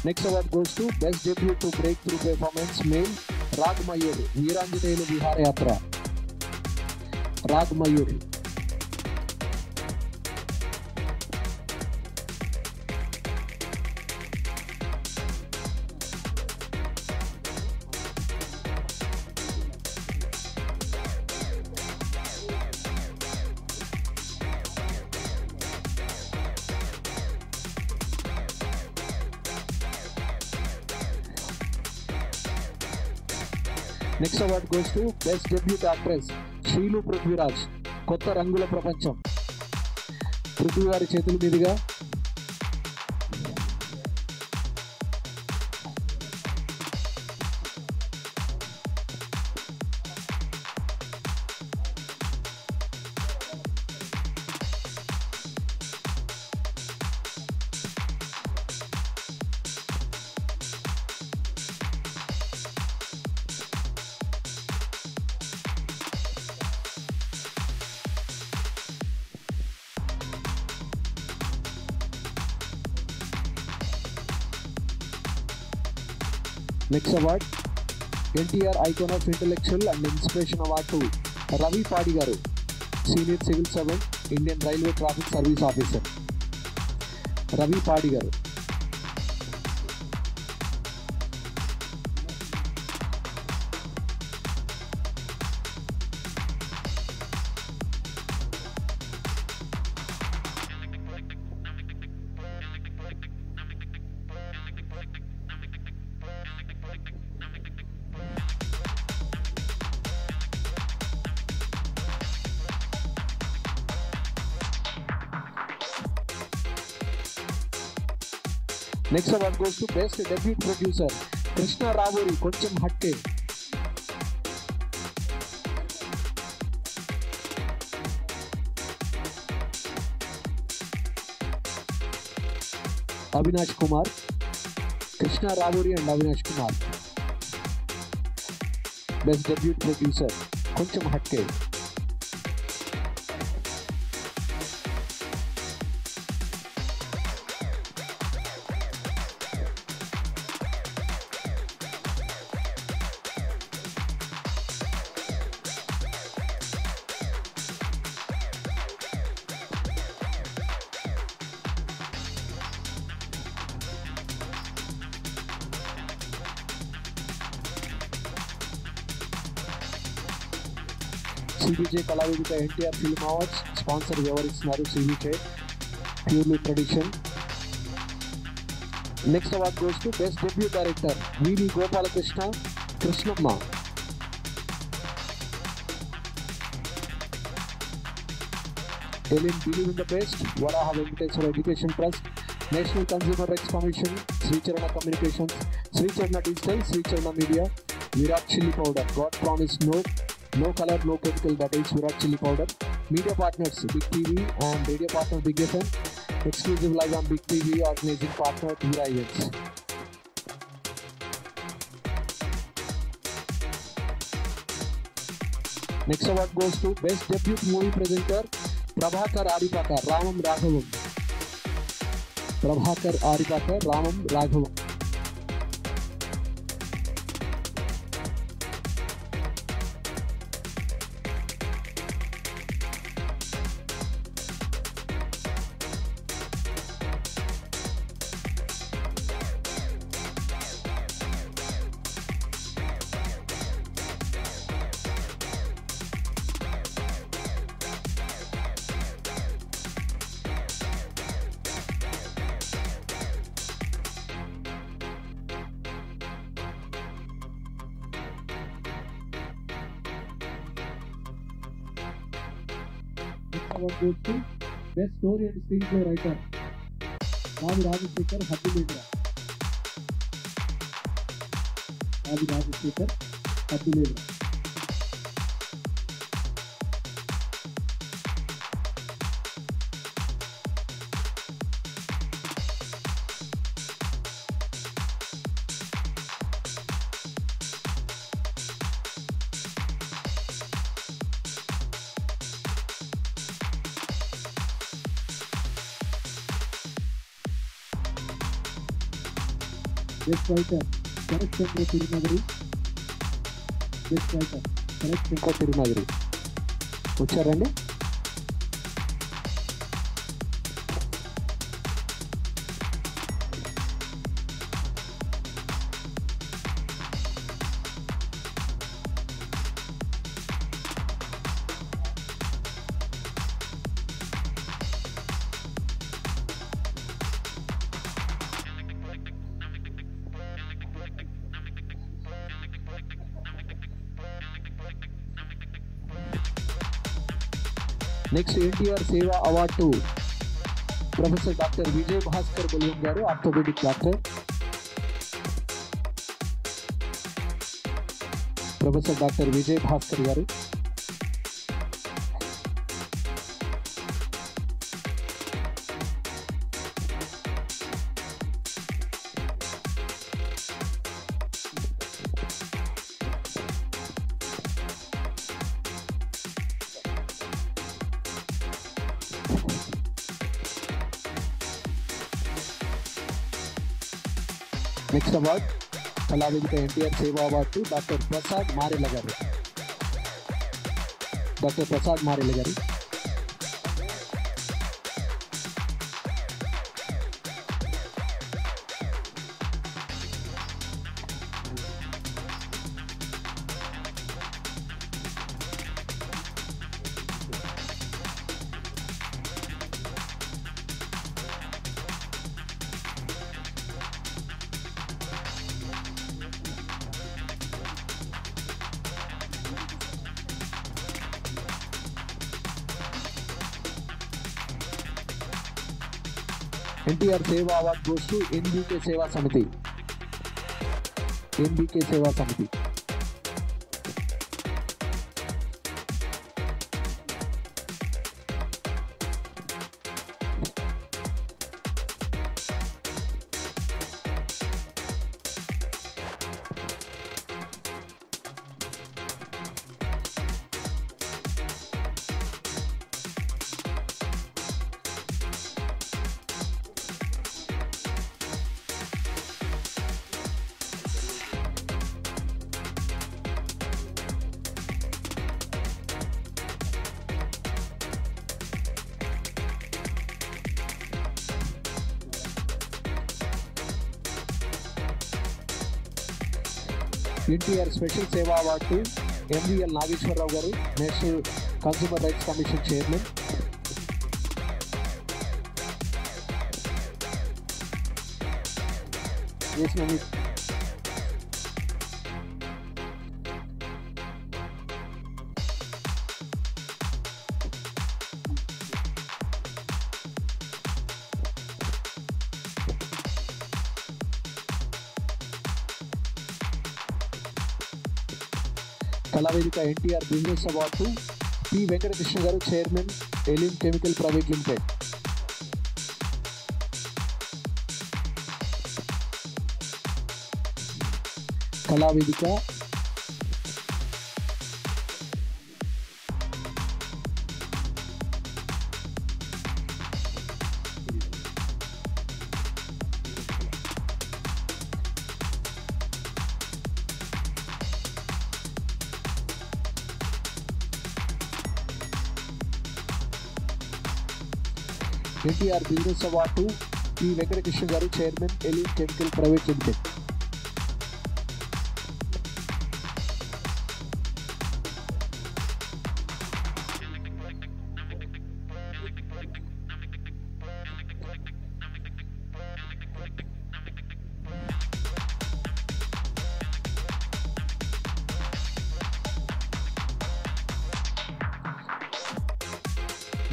S11: Next award goes to Best Debut to Breakthrough Performance Male, Rag Mayur, Veeranjaneyulu Vihara Yatra. Rag Mayur. Next award goes to Best Debut Actress, Shreelu Prithviraj, Kotta Rangula Prapancham. Prithvi గారి చేతుల మీదుగా Next award, NTR Icon of Intellectual and Inspiration Award to Ravi Padi Garu, Senior Civil Servant, Indian Railway Traffic Service Officer. Ravi Padi Garu. Next award goes to Best Debut Producer, Krishna Ravuri, Koncham Hatte. Avinash Kumar, Krishna Ravuri and Avinash Kumar. Best Debut Producer, Koncham Hatte. CBJ Kalavedika NTR film awards sponsor వ్యవహరిస్తున్నారు CBJ purely tradition. Next award goes to best debut director V V Gopalakrishna Krishnamma. Ellen Believe in the Best, Varaha Venkateswara Education Trust, National Consumer Rights Commission, Sri Charana Communications, Sri Charana Digital, Sri Charana Media, Virat Chili Powder, God Promise No Color, No Chemical, that is Virat Chili Powder. Media partners, Big TV and radio partner Big FM, exclusive live on Big TV, organizing partner Tira Events. Next award goes to Best Debut Movie Presenter, Prabhakar Aripaka, Ramam Raghavam. Prabhakar Aripaka, Ramam Raghavam. Award goes to Best Story and Screenplay Writer, Ravi Rajashekar, Haddulendra. Ravi Rajashekar, Haddulendra. Best Writer, Sharat Chandra Tirunagari. Best Writer, Sharat Chandra Tirunagari. వచ్చారండి? Next NTR Seva award to professor doctor Vijay Bhaskar Baliyam గారు, orthopaedic doctor. Professor doctor Vijay Bhaskar గారు. Next award కళావేదిక NTR సేవా award doctor Prasad Marella గారు. Doctor Prasad Marella గారు. NTR Seva award goes to NBK Seva సమితి. NBK Seva Samithi. NTR special Seva award MVL Nageswararao గారు, national consumer rights commission chairman. Kalavedika NTR business award P Venkatakrishna గారు, chairman, Elim chemical private limited. Kalavedika NTR business award P Venkatakrishna గారు, chairman, Elim chemical private limited.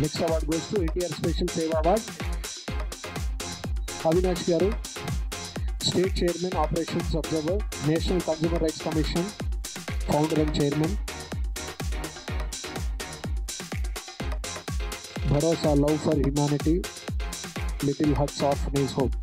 S11: Next award goes to NTR Special Seva Award. Avinash Garu, State Chairman, Operations Observer, National Consumer Rights Commission, Founder and Chairman. Bharosa Love for Humanity, Little Huts Orphanage Hope.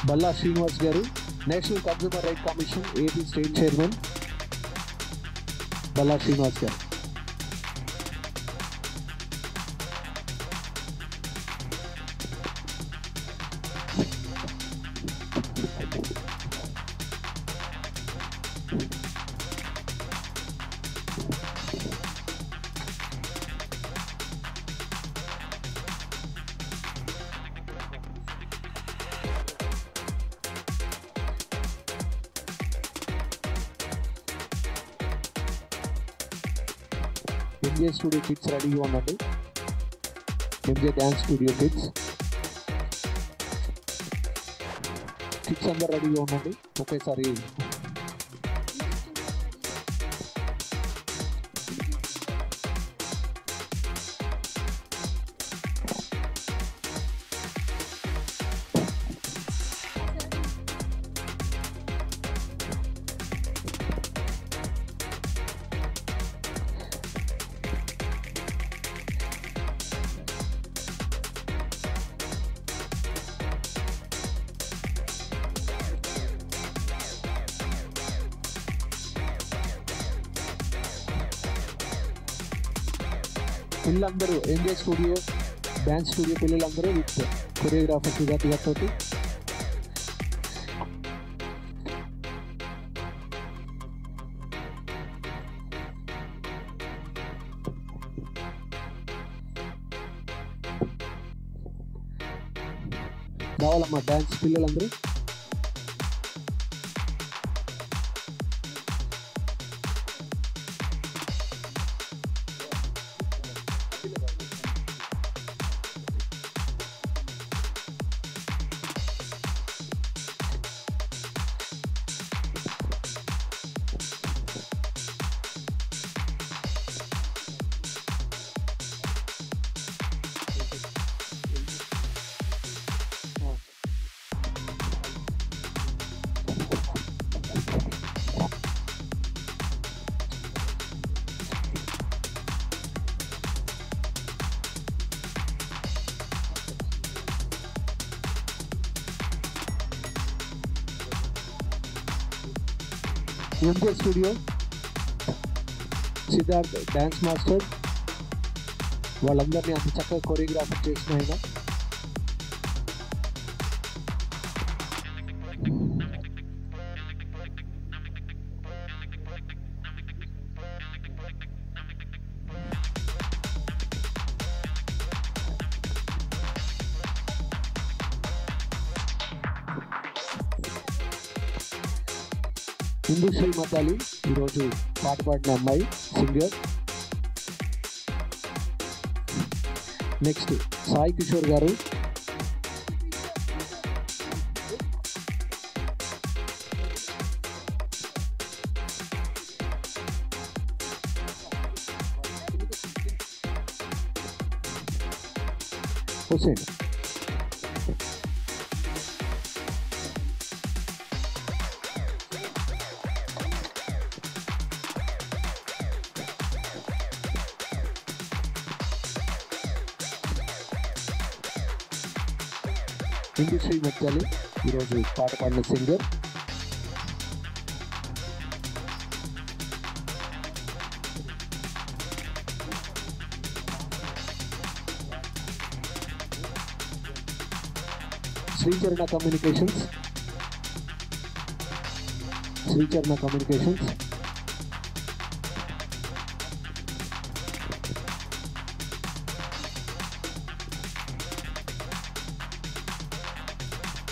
S11: Balla Srinivas Garu, National Consumer Rights Commission, AP State Chairman. Balla Srinivas Garu. MJ Studio Kids రెడీగా ఉండండి. MJ dance studio kids అందరు రెడీగా ఉండండి. ఒకేసారి పిల్లలందరూ M J studio dance studio పిల్లలందరూ with choreographer Sujatha గారితో రావాలమ్మా dance పిల్లలందరూ. MJ Studio, Siddharth Dance Master, వాళ్ళందరినీ అంత చక్కగా కొరియోగ్రాఫర్ చేసిన ఆయన. హిందూ శ్రీమతాలి ఈరోజు పాట పాడిన అమ్మాయి సింగర్. నెక్స్ట్ సాయి కిషోర్ గారు. హుసేన్. హిందూ శ్రీమతాలి ఈరోజు పాట పాడిన singer. శ్రీచరణ communications. శ్రీచరణ communications.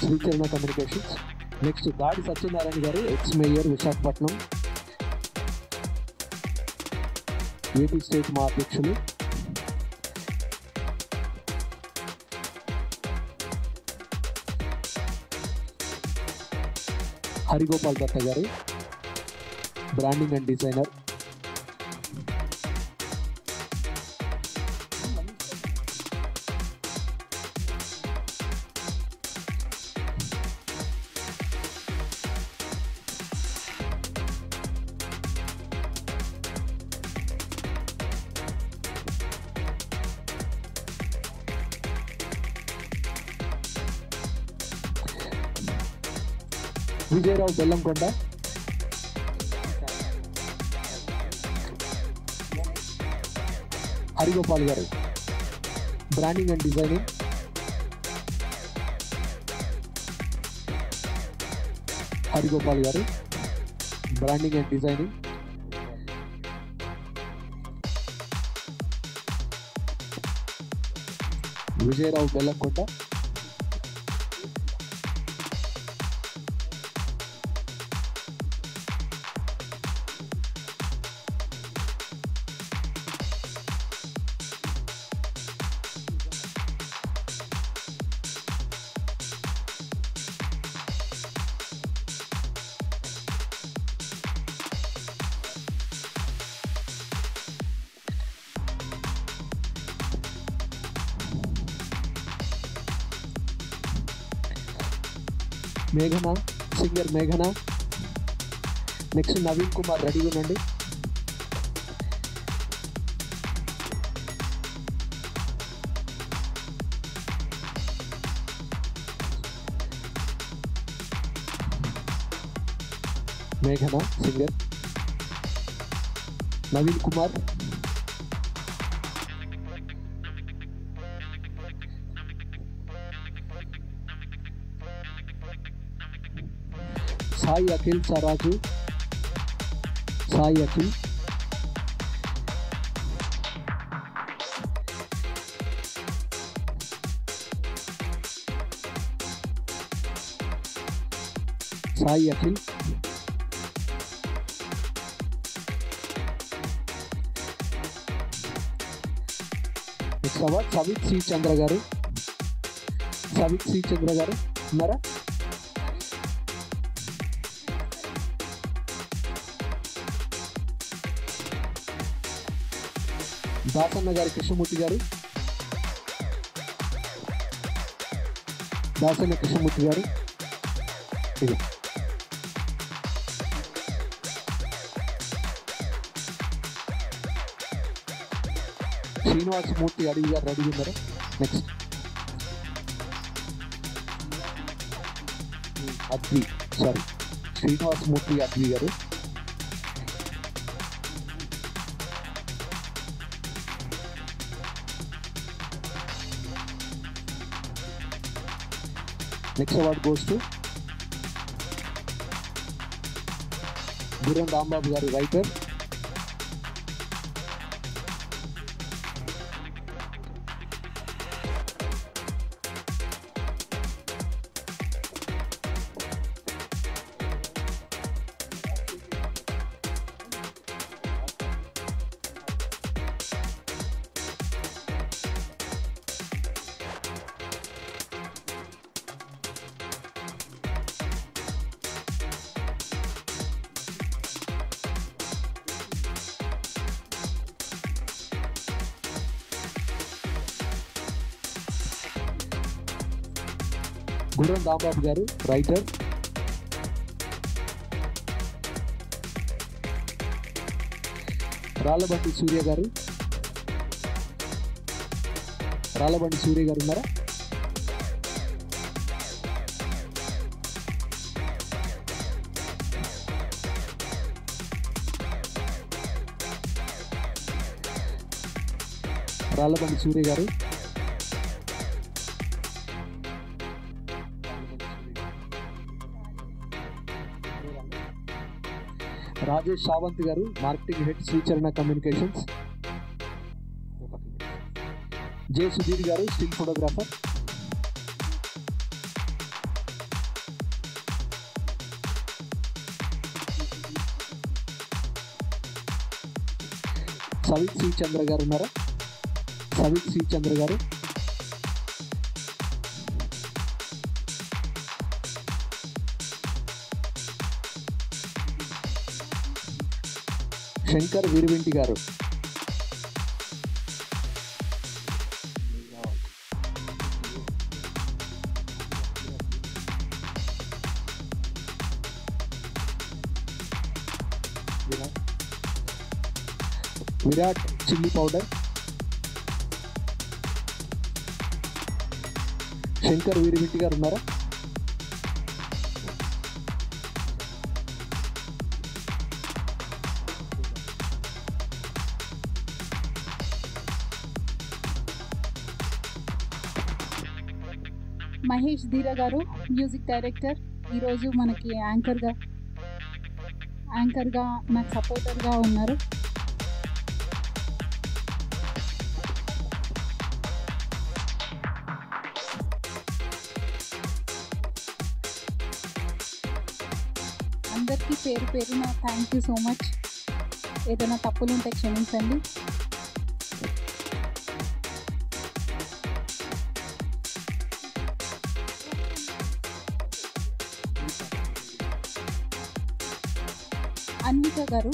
S11: శ్రీచరణ communications. Next దాడి సత్యనారాయణ గారు, X mayor Visakhapatnam, AP state మా అధ్యక్షులు. హరిగోపాల్ దత్త గారు, branding and designer. Vijaya Rao Bellamkonda. Harigopal గారు, బ్రాండింగ్ అండ్ డిజైనింగ్. హరిగోపాల్ గారు, branding and designing. Vijaya Rao Bellamkonda. మేఘన, సింగర్ మేఘన. నెక్స్ట్ నవీన్ కుమార్, రెడీగా ఉండండి. మేఘన singer. Naveen Kumar. Sai Akhil సరాజు. Sai Akhil. Sai Akhil. Next award సవిత్ C చంద్ర గారు. సవిత్ సి చంద్ర గారు ఉన్నారా? దాసన్న గారు, కృష్ణమూర్తి గారు. దాసన్న కృష్ణమూర్తి గారు. ఇది శ్రీనివాసమూర్తి అడివి గారు, రెడీ ఉన్నారు. నెక్స్ట్ అద్వి, సారీ శ్రీనివాసమూర్తి అద్వి గారు. Next award goes to Gurram Rambabu garu, writer. Gurram Rambabu garu, writer. Ralabandi Surya garu. Ralabandi Surya garu unnara? Ralabandi Surya garu. Rajesh Sawanti garu, marketing head, Sri Charana Communications. J. Sudhir garu, still photographer. Savit C. Chandra garu unnara? Savit C. Chandra garu. Shankar Virvinti garu. Virat chilli powder. Shankar Virvinti garu unnara?
S12: Mahesh ధీర గారు, music director. ఈరోజు మనకి యాంకర్గా నాకు సపోర్టర్గా ఉన్నారు. అందరికీ పేరు పేరున thank you so much. ఏదైనా తప్పులు ఉంటే క్షమించండి. అన్విత గారు,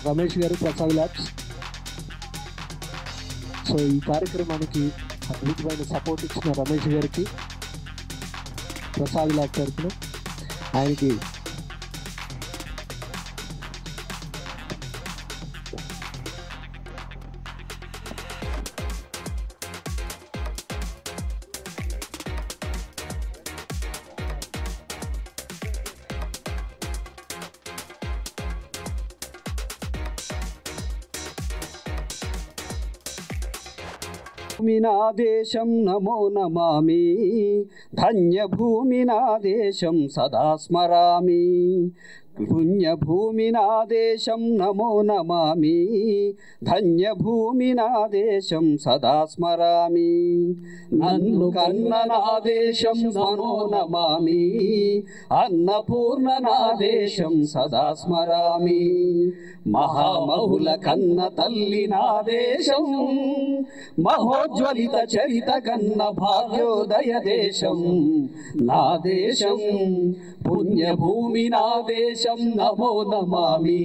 S12: రమేష్ గారు, ప్రసాద్ ల్యాబ్స్. సో ఈ కార్యక్రమానికి అద్భుతమైన సపోర్ట్ ఇచ్చిన రమేష్ గారికి ప్రసాద్ ల్యాబ్ తరఫున ఆయనకి
S13: భూమి నా దేశం నమో నమామి, ధన్యభూమి నా దేశం సదా స్మరామి. పుణ్యభూమి నా దేశం నమో నమామి, ధన్యభూమి నా దేశం సదా స్మరామి. నన్ను కన్న నా దేశం నమో నమామి, అన్నపూర్ణ నా దేశం సదా స్మరామి. మహామహుల కన్న తల్లి నా దేశం, మహోజ్వలిత చరిత కన్న భాగ్యోదయ దేశం నా దేశం. పుణ్యభూమి నా దేశం దేశం నమో నమామి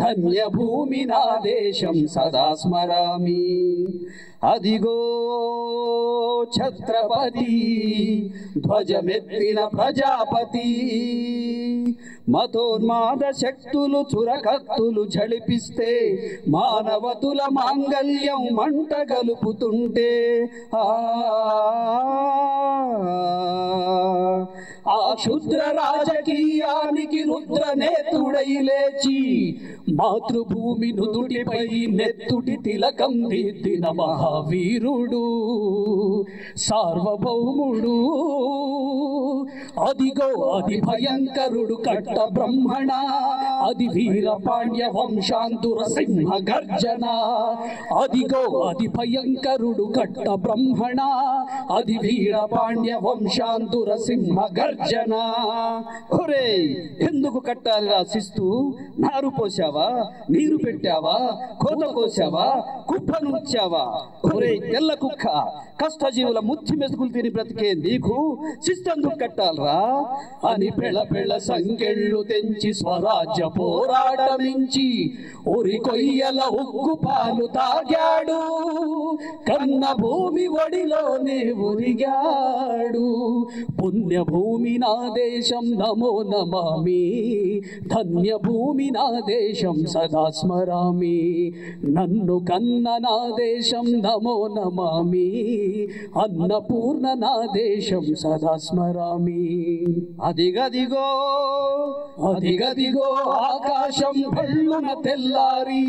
S13: ధన్యభూమి నా దేశం సదా స్మరామి అదిగో ఛత్రపతి ధ్వజమెత్తిన ప్రజాపతి మతోన్మాద శక్తులు చురకత్తులు ఝళిపిస్తే మానవతుల మాంగల్యం మంట గలుపుతుంటే ఆ క్షుద్ర రాజకీయానికి రుద్ర నేతుడై లేచి మాతృభూమి నుదుటిపై నెత్తుటి తిలకం దిద్దిన మహావీరుడు సార్వభౌముడు అదిగో అది భయంకరుడు కట్ట బ్రహ్మణ అది వీర పాండ్య వంశాంతుర సింహ గర్జన అదిగో అది భయంకరుడు కట్ట బ్రహ్మణ అది వీర పాండ్య వంశాంతుర సింహ గర్జన ఒరే ఎందుకు కట్టాలి రాసిస్తూ నారు పోసావా నీరు పెట్టావా కోత కోసావా కుప్పను ఉంచావా ఒరే తెల్ల కుక్క కష్టజీవుల ముచ్చి మెతుకులు తిని బ్రతికే నీకు శిస్తందుకు కట్టాలరా అని పెళ్ళ సంకెళ్ళు తెంచి స్వరాజ్య పోరాటమించి ఉరి కొయ్యల ఉక్కు పాలు తాగాడు కన్న భూమి ఒడిలోనే ఒరిగాడు పుణ్యభూమి నా దేశం నమో నమామి ధన్యభూమి నా దేశం సదా స్మరామి నన్ను కన్న నా దేశం నమో నమామి అన్నపూర్ణ నా దేశం సదా స్మరామి అదిగదిగో అదిగదిగో ఆకాశం భళ్ళున తెల్లారి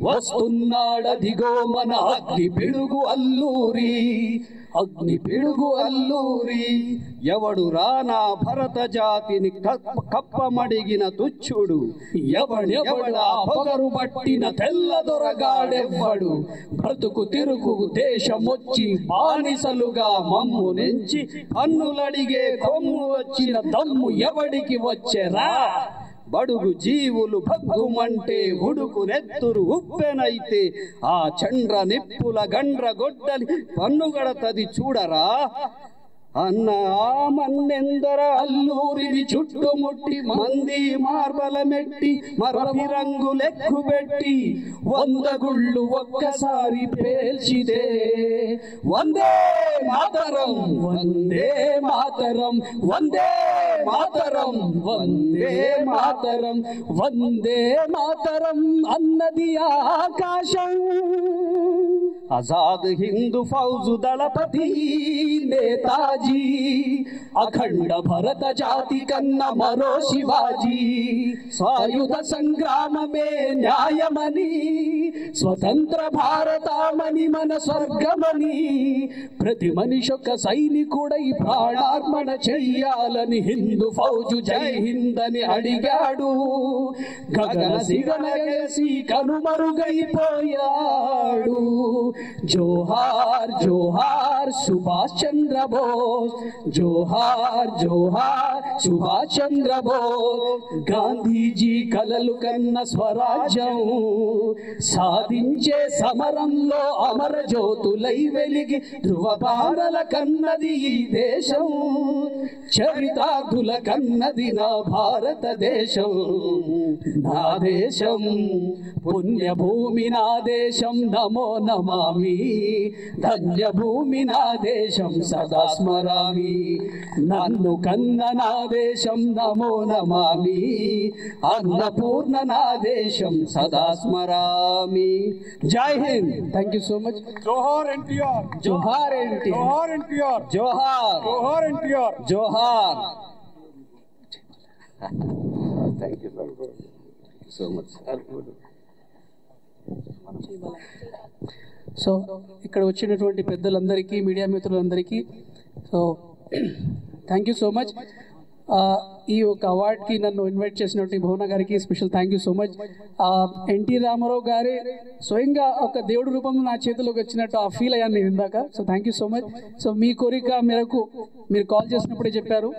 S13: వస్తున్నాడదిగో మన అగ్ని పిడుగు అల్లూరి అగ్ని పిడుగు అల్లూరి ఎవడు రానా భరత జాతిని కప్పమడిగిన తుచ్చుడు ఎవడెవడా పొగరు పట్టిన తెల్ల దొరగాడెవ్వడు బ్రతుకు తిరుగు దేశమొచ్చి బానిసలుగా మమ్ము నెంచి పన్నులడిగే కొమ్ము వచ్చిన దమ్ము ఎవడికి వచ్చెరా బడుగు జీవులు భగ్గుమంటే ఉడుకు నెత్తురు ఉప్పెనైతే ఆ చండ్ర నిప్పుల గండ్ర గొడ్డలి పన్నుగడతది చూడరా అన్న మన్నెందర అల్లూరిని చుట్టుముట్టి మంది మార్బల మెట్టి మరొక రంగు లెక్కు పెట్టి 100 గుళ్ళు ఒక్కసారి పేల్చిదే వందే మాతరం వందే మాతరం వందే మాతరం వందే మాతరం వందే మాతరం అన్నది ఆకాశం ఆజాద్ హిందూ ఫౌజు దళపతి నేతాజీ అఖండ భరత జాతి కన్న మరో శివాజీ సాయుధ సంగ్రామమే న్యాయమని స్వతంత్ర భారతమని మన స్వర్గమని ప్రతి మనిషొక సైనికుడై ప్రాణార్పణ చెయ్యాలని హిందూ ఫౌజు జై హింద్ అని అడిగాడు గగన సిగన గెలిసి కనుమరుగైపోయాడు జోహార్ జోహార్ సుభాష్ చంద్ర బోస్ జోహార్ జోహార్ సుభాష్ చంద్ర బోస్ గాంధీజీ కలలు కన్న స్వరాజ్యం సాధించే సమరంలో అమర జ్యోతులై వెలిగి ధృవపానల కన్నది ఈ దేశం చరితార్థుల కన్నది నా భారతదేశం నా దేశం పుణ్యభూమి నా దేశం నమో నమామి ధన్యభూమి నా దేశం సదా స్మరామి నన్ను కన్న నా దేశం నమో నమామి అన్నపూర్ణ నా దేశం సదా స్మరామి జై Hind thank you so much
S14: జోహార్ ఎన్టీఆర్
S13: జోహార్ ఎన్టీఆర్
S14: జోహార్ ఎన్టీఆర్
S13: జోహార్
S14: జోహార్ ఎన్టీఆర్
S13: జోహార్ thank you so much
S15: so ఇక్కడ వచ్చినటువంటి పెద్దలందరికీ మీడియా మిత్రులందరికీ so thank you so much. ఈ ఒక అవార్డ్కి నన్ను ఇన్వైట్ చేసినటువంటి భువన గారికి special thank you so much. NT Ramarao గారే స్వయంగా ఒక దేవుడి రూపంలో నా చేతిలోకి వచ్చినట్టు ఆ ఫీల్ అయ్యాను నేను ఇందాక. So thank you so much. So మీ కోరిక మేరకు మీరు కాల్ చేసినప్పుడే చెప్పారు.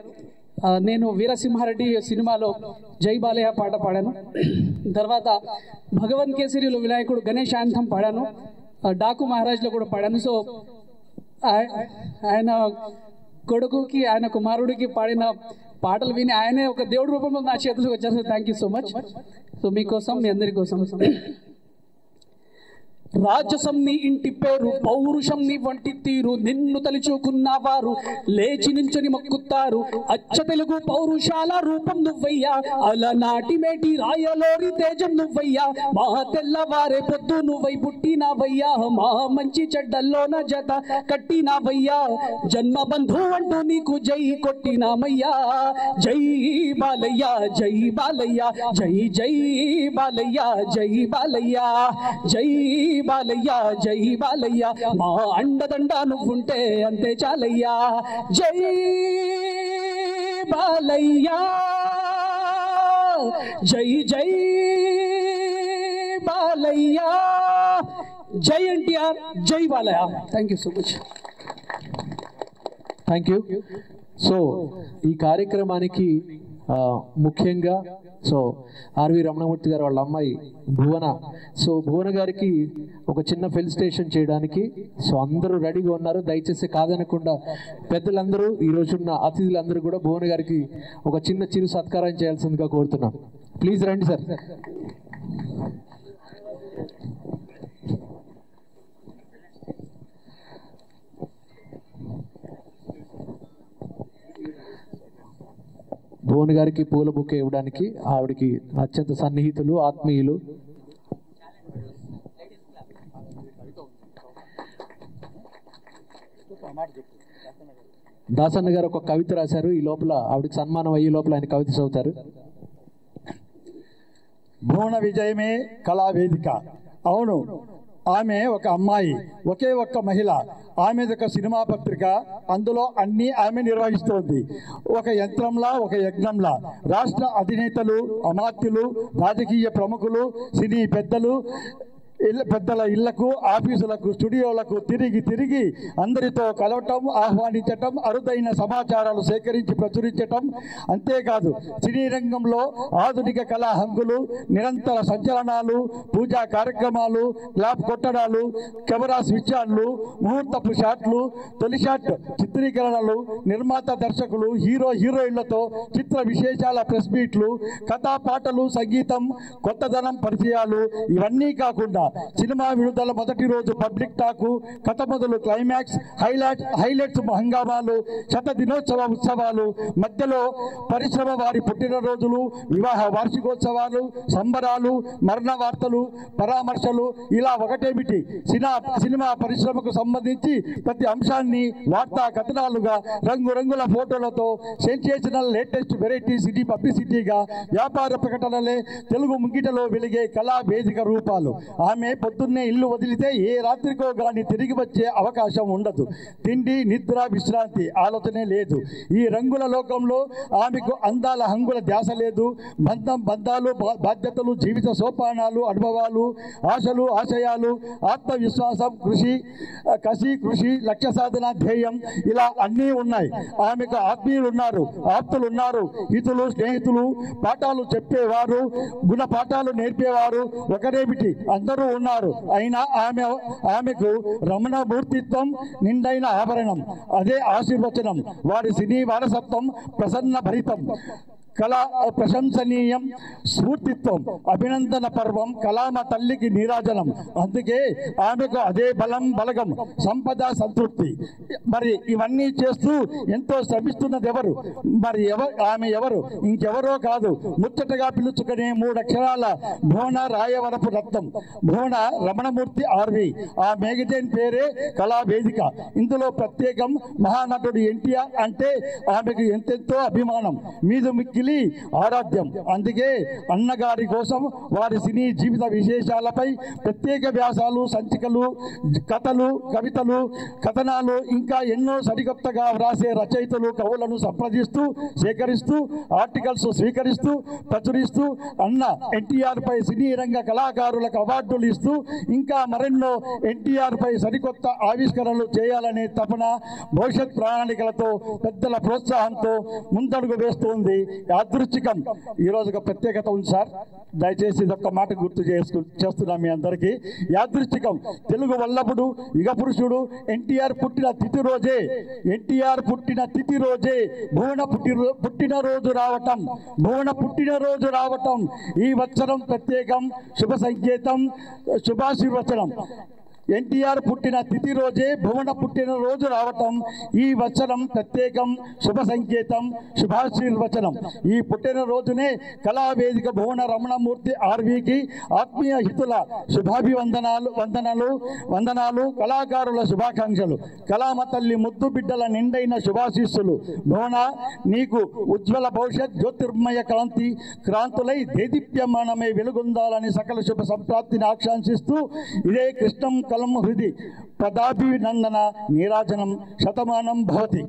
S15: నేను వీరసింహారెడ్డి సినిమాలో జై బాలయ్య పాట పాడాను. తర్వాత భగవన్ కేసరిలో వినాయకుడు గణేష్ యాంథం పాడాను. డాకు మహారాజ్లో కూడా పాడాను. సో ఆయన కొడుకుకి ఆయన కుమారుడికి పాడిన పాటలు విని ఆయనే ఒక దేవుడి రూపంలో నా చేతులకు వచ్చారు. Thank you so much. So మీకోసం, మీ అందరి కోసం. రాజసం నీ ఇంటి పేరు, పౌరుషం నీ వంటి తీరు, నిన్ను తలుచుకున్నవారు లేచి నించుని మొక్కుతారు. అచ్చ తెలుగు పౌరుషాల రూపం నువ్వయ్యా, అలనాటి మేటి రాయలోరి తేజం నువ్వయ్యా. మా తెల్లవారే పొద్దు నువ్వై పుట్టినావయ్యా, మా మంచి చెడ్డల్లోన జత కట్టినావయ్యా. జన్మ బంధు అంటూ నీకు జై కొట్టినామయ్యా. జై బాలయ్య, జై బాలయ్య, జై జై బాలయ్య, జై బాలయ్య, జై బాలయ్య, జై బాలయ్య. మా అండదండ నువ్వుంటే అంతే చాలయ్యా. జై బాలయ్య, జై జై బాలయ్య, జై ఎన్టీఆర్, జై Balayya. Thank you so much.
S11: Thank you. So ఈ కార్యక్రమానికి ముఖ్యంగా ఆర్వి రమణమూర్తి గారు వాళ్ళ అమ్మాయి భువన, భువన గారికి ఒక చిన్న ఫెలిసిటేషన్ చేయడానికి అందరూ రెడీగా ఉన్నారు. దయచేసి కాదనకుండా పెద్దలందరూ, ఈ రోజున్న అతిథులందరూ కూడా భువన గారికి ఒక చిన్న చిరు సత్కారం చేయాల్సిందిగా కోరుతున్నాం. ప్లీజ్ రండి సార్. భువన్ గారికి పూల బుకే ఇవ్వడానికి ఆవిడికి అత్యంత సన్నిహితులు, ఆత్మీయులు. దాసన్న గారు ఒక కవిత రాశారు. ఈ లోపల ఆవిడకి సన్మానం అయ్యే లోపల ఆయన కవిత చదువుతారు.
S14: భువన విజయమే కళావేదిక. అవును, ఆమె ఒక అమ్మాయి, ఒకే ఒక్క మహిళ. ఆమెది ఒక సినిమా పత్రిక, అందులో అన్ని ఆమె నిర్వహిస్తోంది. ఒక యంత్రంలా, ఒక యజ్ఞంలా. రాష్ట్ర అధినేతలు, అమాత్యులు, రాజకీయ ప్రముఖులు, సినీ పెద్దలు, పెద్దల ఇళ్లకు, ఆఫీసులకు, స్టూడియోలకు తిరిగి తిరిగి అందరితో కలవటం, ఆహ్వానించటం, అరుదైన సమాచారాలు సేకరించి ప్రచురించటం. అంతేకాదు సినీ రంగంలో ఆధునిక కళా హంగులు, నిరంతర సంచలనాలు, పూజా కార్యక్రమాలు, క్లాప్ కొట్టడాలు, కెమెరా స్విచ్ ఆన్లు, ముహూర్తపు షాట్లు, తొలి షాట్ చిత్రీకరణలు, నిర్మాత దర్శకులు, హీరో హీరోయిన్లతో చిత్ర విశేషాల ప్రెస్ మీట్లు, కథా పాటలు, సంగీతం, కొత్తదనం, పరిచయాలు. ఇవన్నీ కాకుండా సినిమా విడుదల మొదటి రోజు పబ్లిక్ టాకు, కథ మొదలు క్లైమాక్స్, హైలైట్స్, హంగామాలు, శత దినోత్సవ ఉత్సవాలు, మధ్యలో పరిశ్రమ వారి పుట్టినరోజులు, వివాహ వార్షికోత్సవాలు, సంబరాలు, మరణ వార్తలు, పరామర్శలు. ఇలా ఒకటేమిటి, సినిమా పరిశ్రమకు సంబంధించి ప్రతి అంశాన్ని వార్తా కథనాలుగా, రంగురంగుల ఫోటోలతో, సెన్సేషనల్ లేటెస్ట్ వెరైటీ సిటీ పబ్లిసిటీగా, వ్యాపార ప్రకటనలే తెలుగు ముంగిటలో వెలిగే కళా వేదిక రూపాలు. ఆమె పొద్దున్నే ఇల్లు వదిలితే ఏ రాత్రికో గాని తిరిగి వచ్చే అవకాశం ఉండదు. తిండి, నిద్ర, విశ్రాంతి ఆలోచనే లేదు. ఈ రంగుల లోకంలో ఆమెకు అందాల హంగుల ధ్యాస లేదు. బంధాలు, బాధ్యతలు, జీవిత సోపానాలు, అనుభవాలు, ఆశలు, ఆశయాలు, ఆత్మవిశ్వాసం, కసి, కృషి, లక్ష్య సాధన, ధ్యేయం, ఇలా అన్నీ ఉన్నాయి. ఆమెకు ఆత్మీయులు ఉన్నారు, ఆప్తులు ఉన్నారు, హితులు, స్నేహితులు, పాఠాలు చెప్పేవారు, గుణ పాఠాలు నేర్పేవారు ఒకరేమిటి అందరూ ఉన్నారు. అయినా ఆమెకు రమణమూర్తిత్వం నిండైన ఆభరణం. అదే ఆశీర్వచనం. వారి సినీ వారసత్వం ప్రసన్న భరితం. కళ ప్రశంసనీయం, స్ఫూర్తిత్వం, అభినందన పర్వం, కళామ తల్లికి నీరాజనం. అందుకే ఆమెకు అదే బలం, బలగం, సంపద, సంతృప్తి. మరి ఇవన్నీ చేస్తూ ఎంతో శ్రమిస్తున్నది ఎవరు? మరి ఆమె ఎవరు? ఇంకెవరో కాదు, ముచ్చటగా పిలుచుకునే 3 అక్షరాల భువన రాయవరపు రత్నం, భువన రమణమూర్తి ఆర్వి. ఆ మేగజైన్ పేరే కళావేదిక. ఇందులో ప్రత్యేకం మహానటుడు ఎన్టీఆర్ అంటే ఆమెకు ఎంతెంతో అభిమానం, మీదు మిక్కిలి ఆరాధ్యం. అందుకే అన్నగారి కోసం వారి సినీ జీవిత విశేషాలపై ప్రత్యేక వ్యాసాలు, సంచికలు, కథలు, కవితలు, కథనాలు, ఇంకా ఎన్నో సరికొత్తగా వ్రాసే రచయితలు, కవులను సంప్రదిస్తూ, సేకరిస్తూ, ఆర్టికల్స్ స్వీకరిస్తూ, ప్రచురిస్తూ, అన్న ఎన్టీఆర్ పై సినీ రంగ కళాకారులకు అవార్డులు ఇస్తూ, ఇంకా మరెన్నో ఎన్టీఆర్ పై సరికొత్త ఆవిష్కరణలు చేయాలనే తపన, భవిష్యత్ ప్రణాళికలతో, పెద్దల ప్రోత్సాహంతో ముందడుగు వేస్తోంది యాదృచ్ఛికం ఈరోజు ఒక ప్రత్యేకత ఉంది సార్, దయచేసి ఇదొక్క మాట గుర్తు చేస్తున్నాం మీ అందరికీ. యాదృచ్ఛికం తెలుగు వల్లభుడు యుగ పురుషుడు ఎన్టీఆర్ పుట్టిన తిథి రోజే భువన పుట్టినరోజు రావటం ఈ వత్సరం ప్రత్యేకం, శుభ సంకేతం, శుభాశీర్వచనం. ఎన్టీఆర్ పుట్టిన తిథి రోజే భువన పుట్టినరోజు రావటం ఈ వత్సరం ప్రత్యేకం, శుభ సంకేతం, శుభాశీర్వచనం. ఈ పుట్టినరోజునే కళావేదిక భువన రమణమూర్తి ఆర్వీకి ఆత్మీయ హితుల వందనాలు, కళాకారుల శుభాకాంక్షలు. కళామ తల్లి ముద్దు బిడ్డల నిండైన శుభాశీస్సులు. భువన నీకు ఉజ్వల భవిష్యత్, జ్యోతిర్మయ క్రాంతులై దేదీప్యమానమై వెలుగొందాలని సకల శుభ సంప్రాప్తిని ఆకాంక్షిస్తూ ఇదే కృష్ణం కలం హృది పదాభినందన నీరాజనం శతమానం భవతి.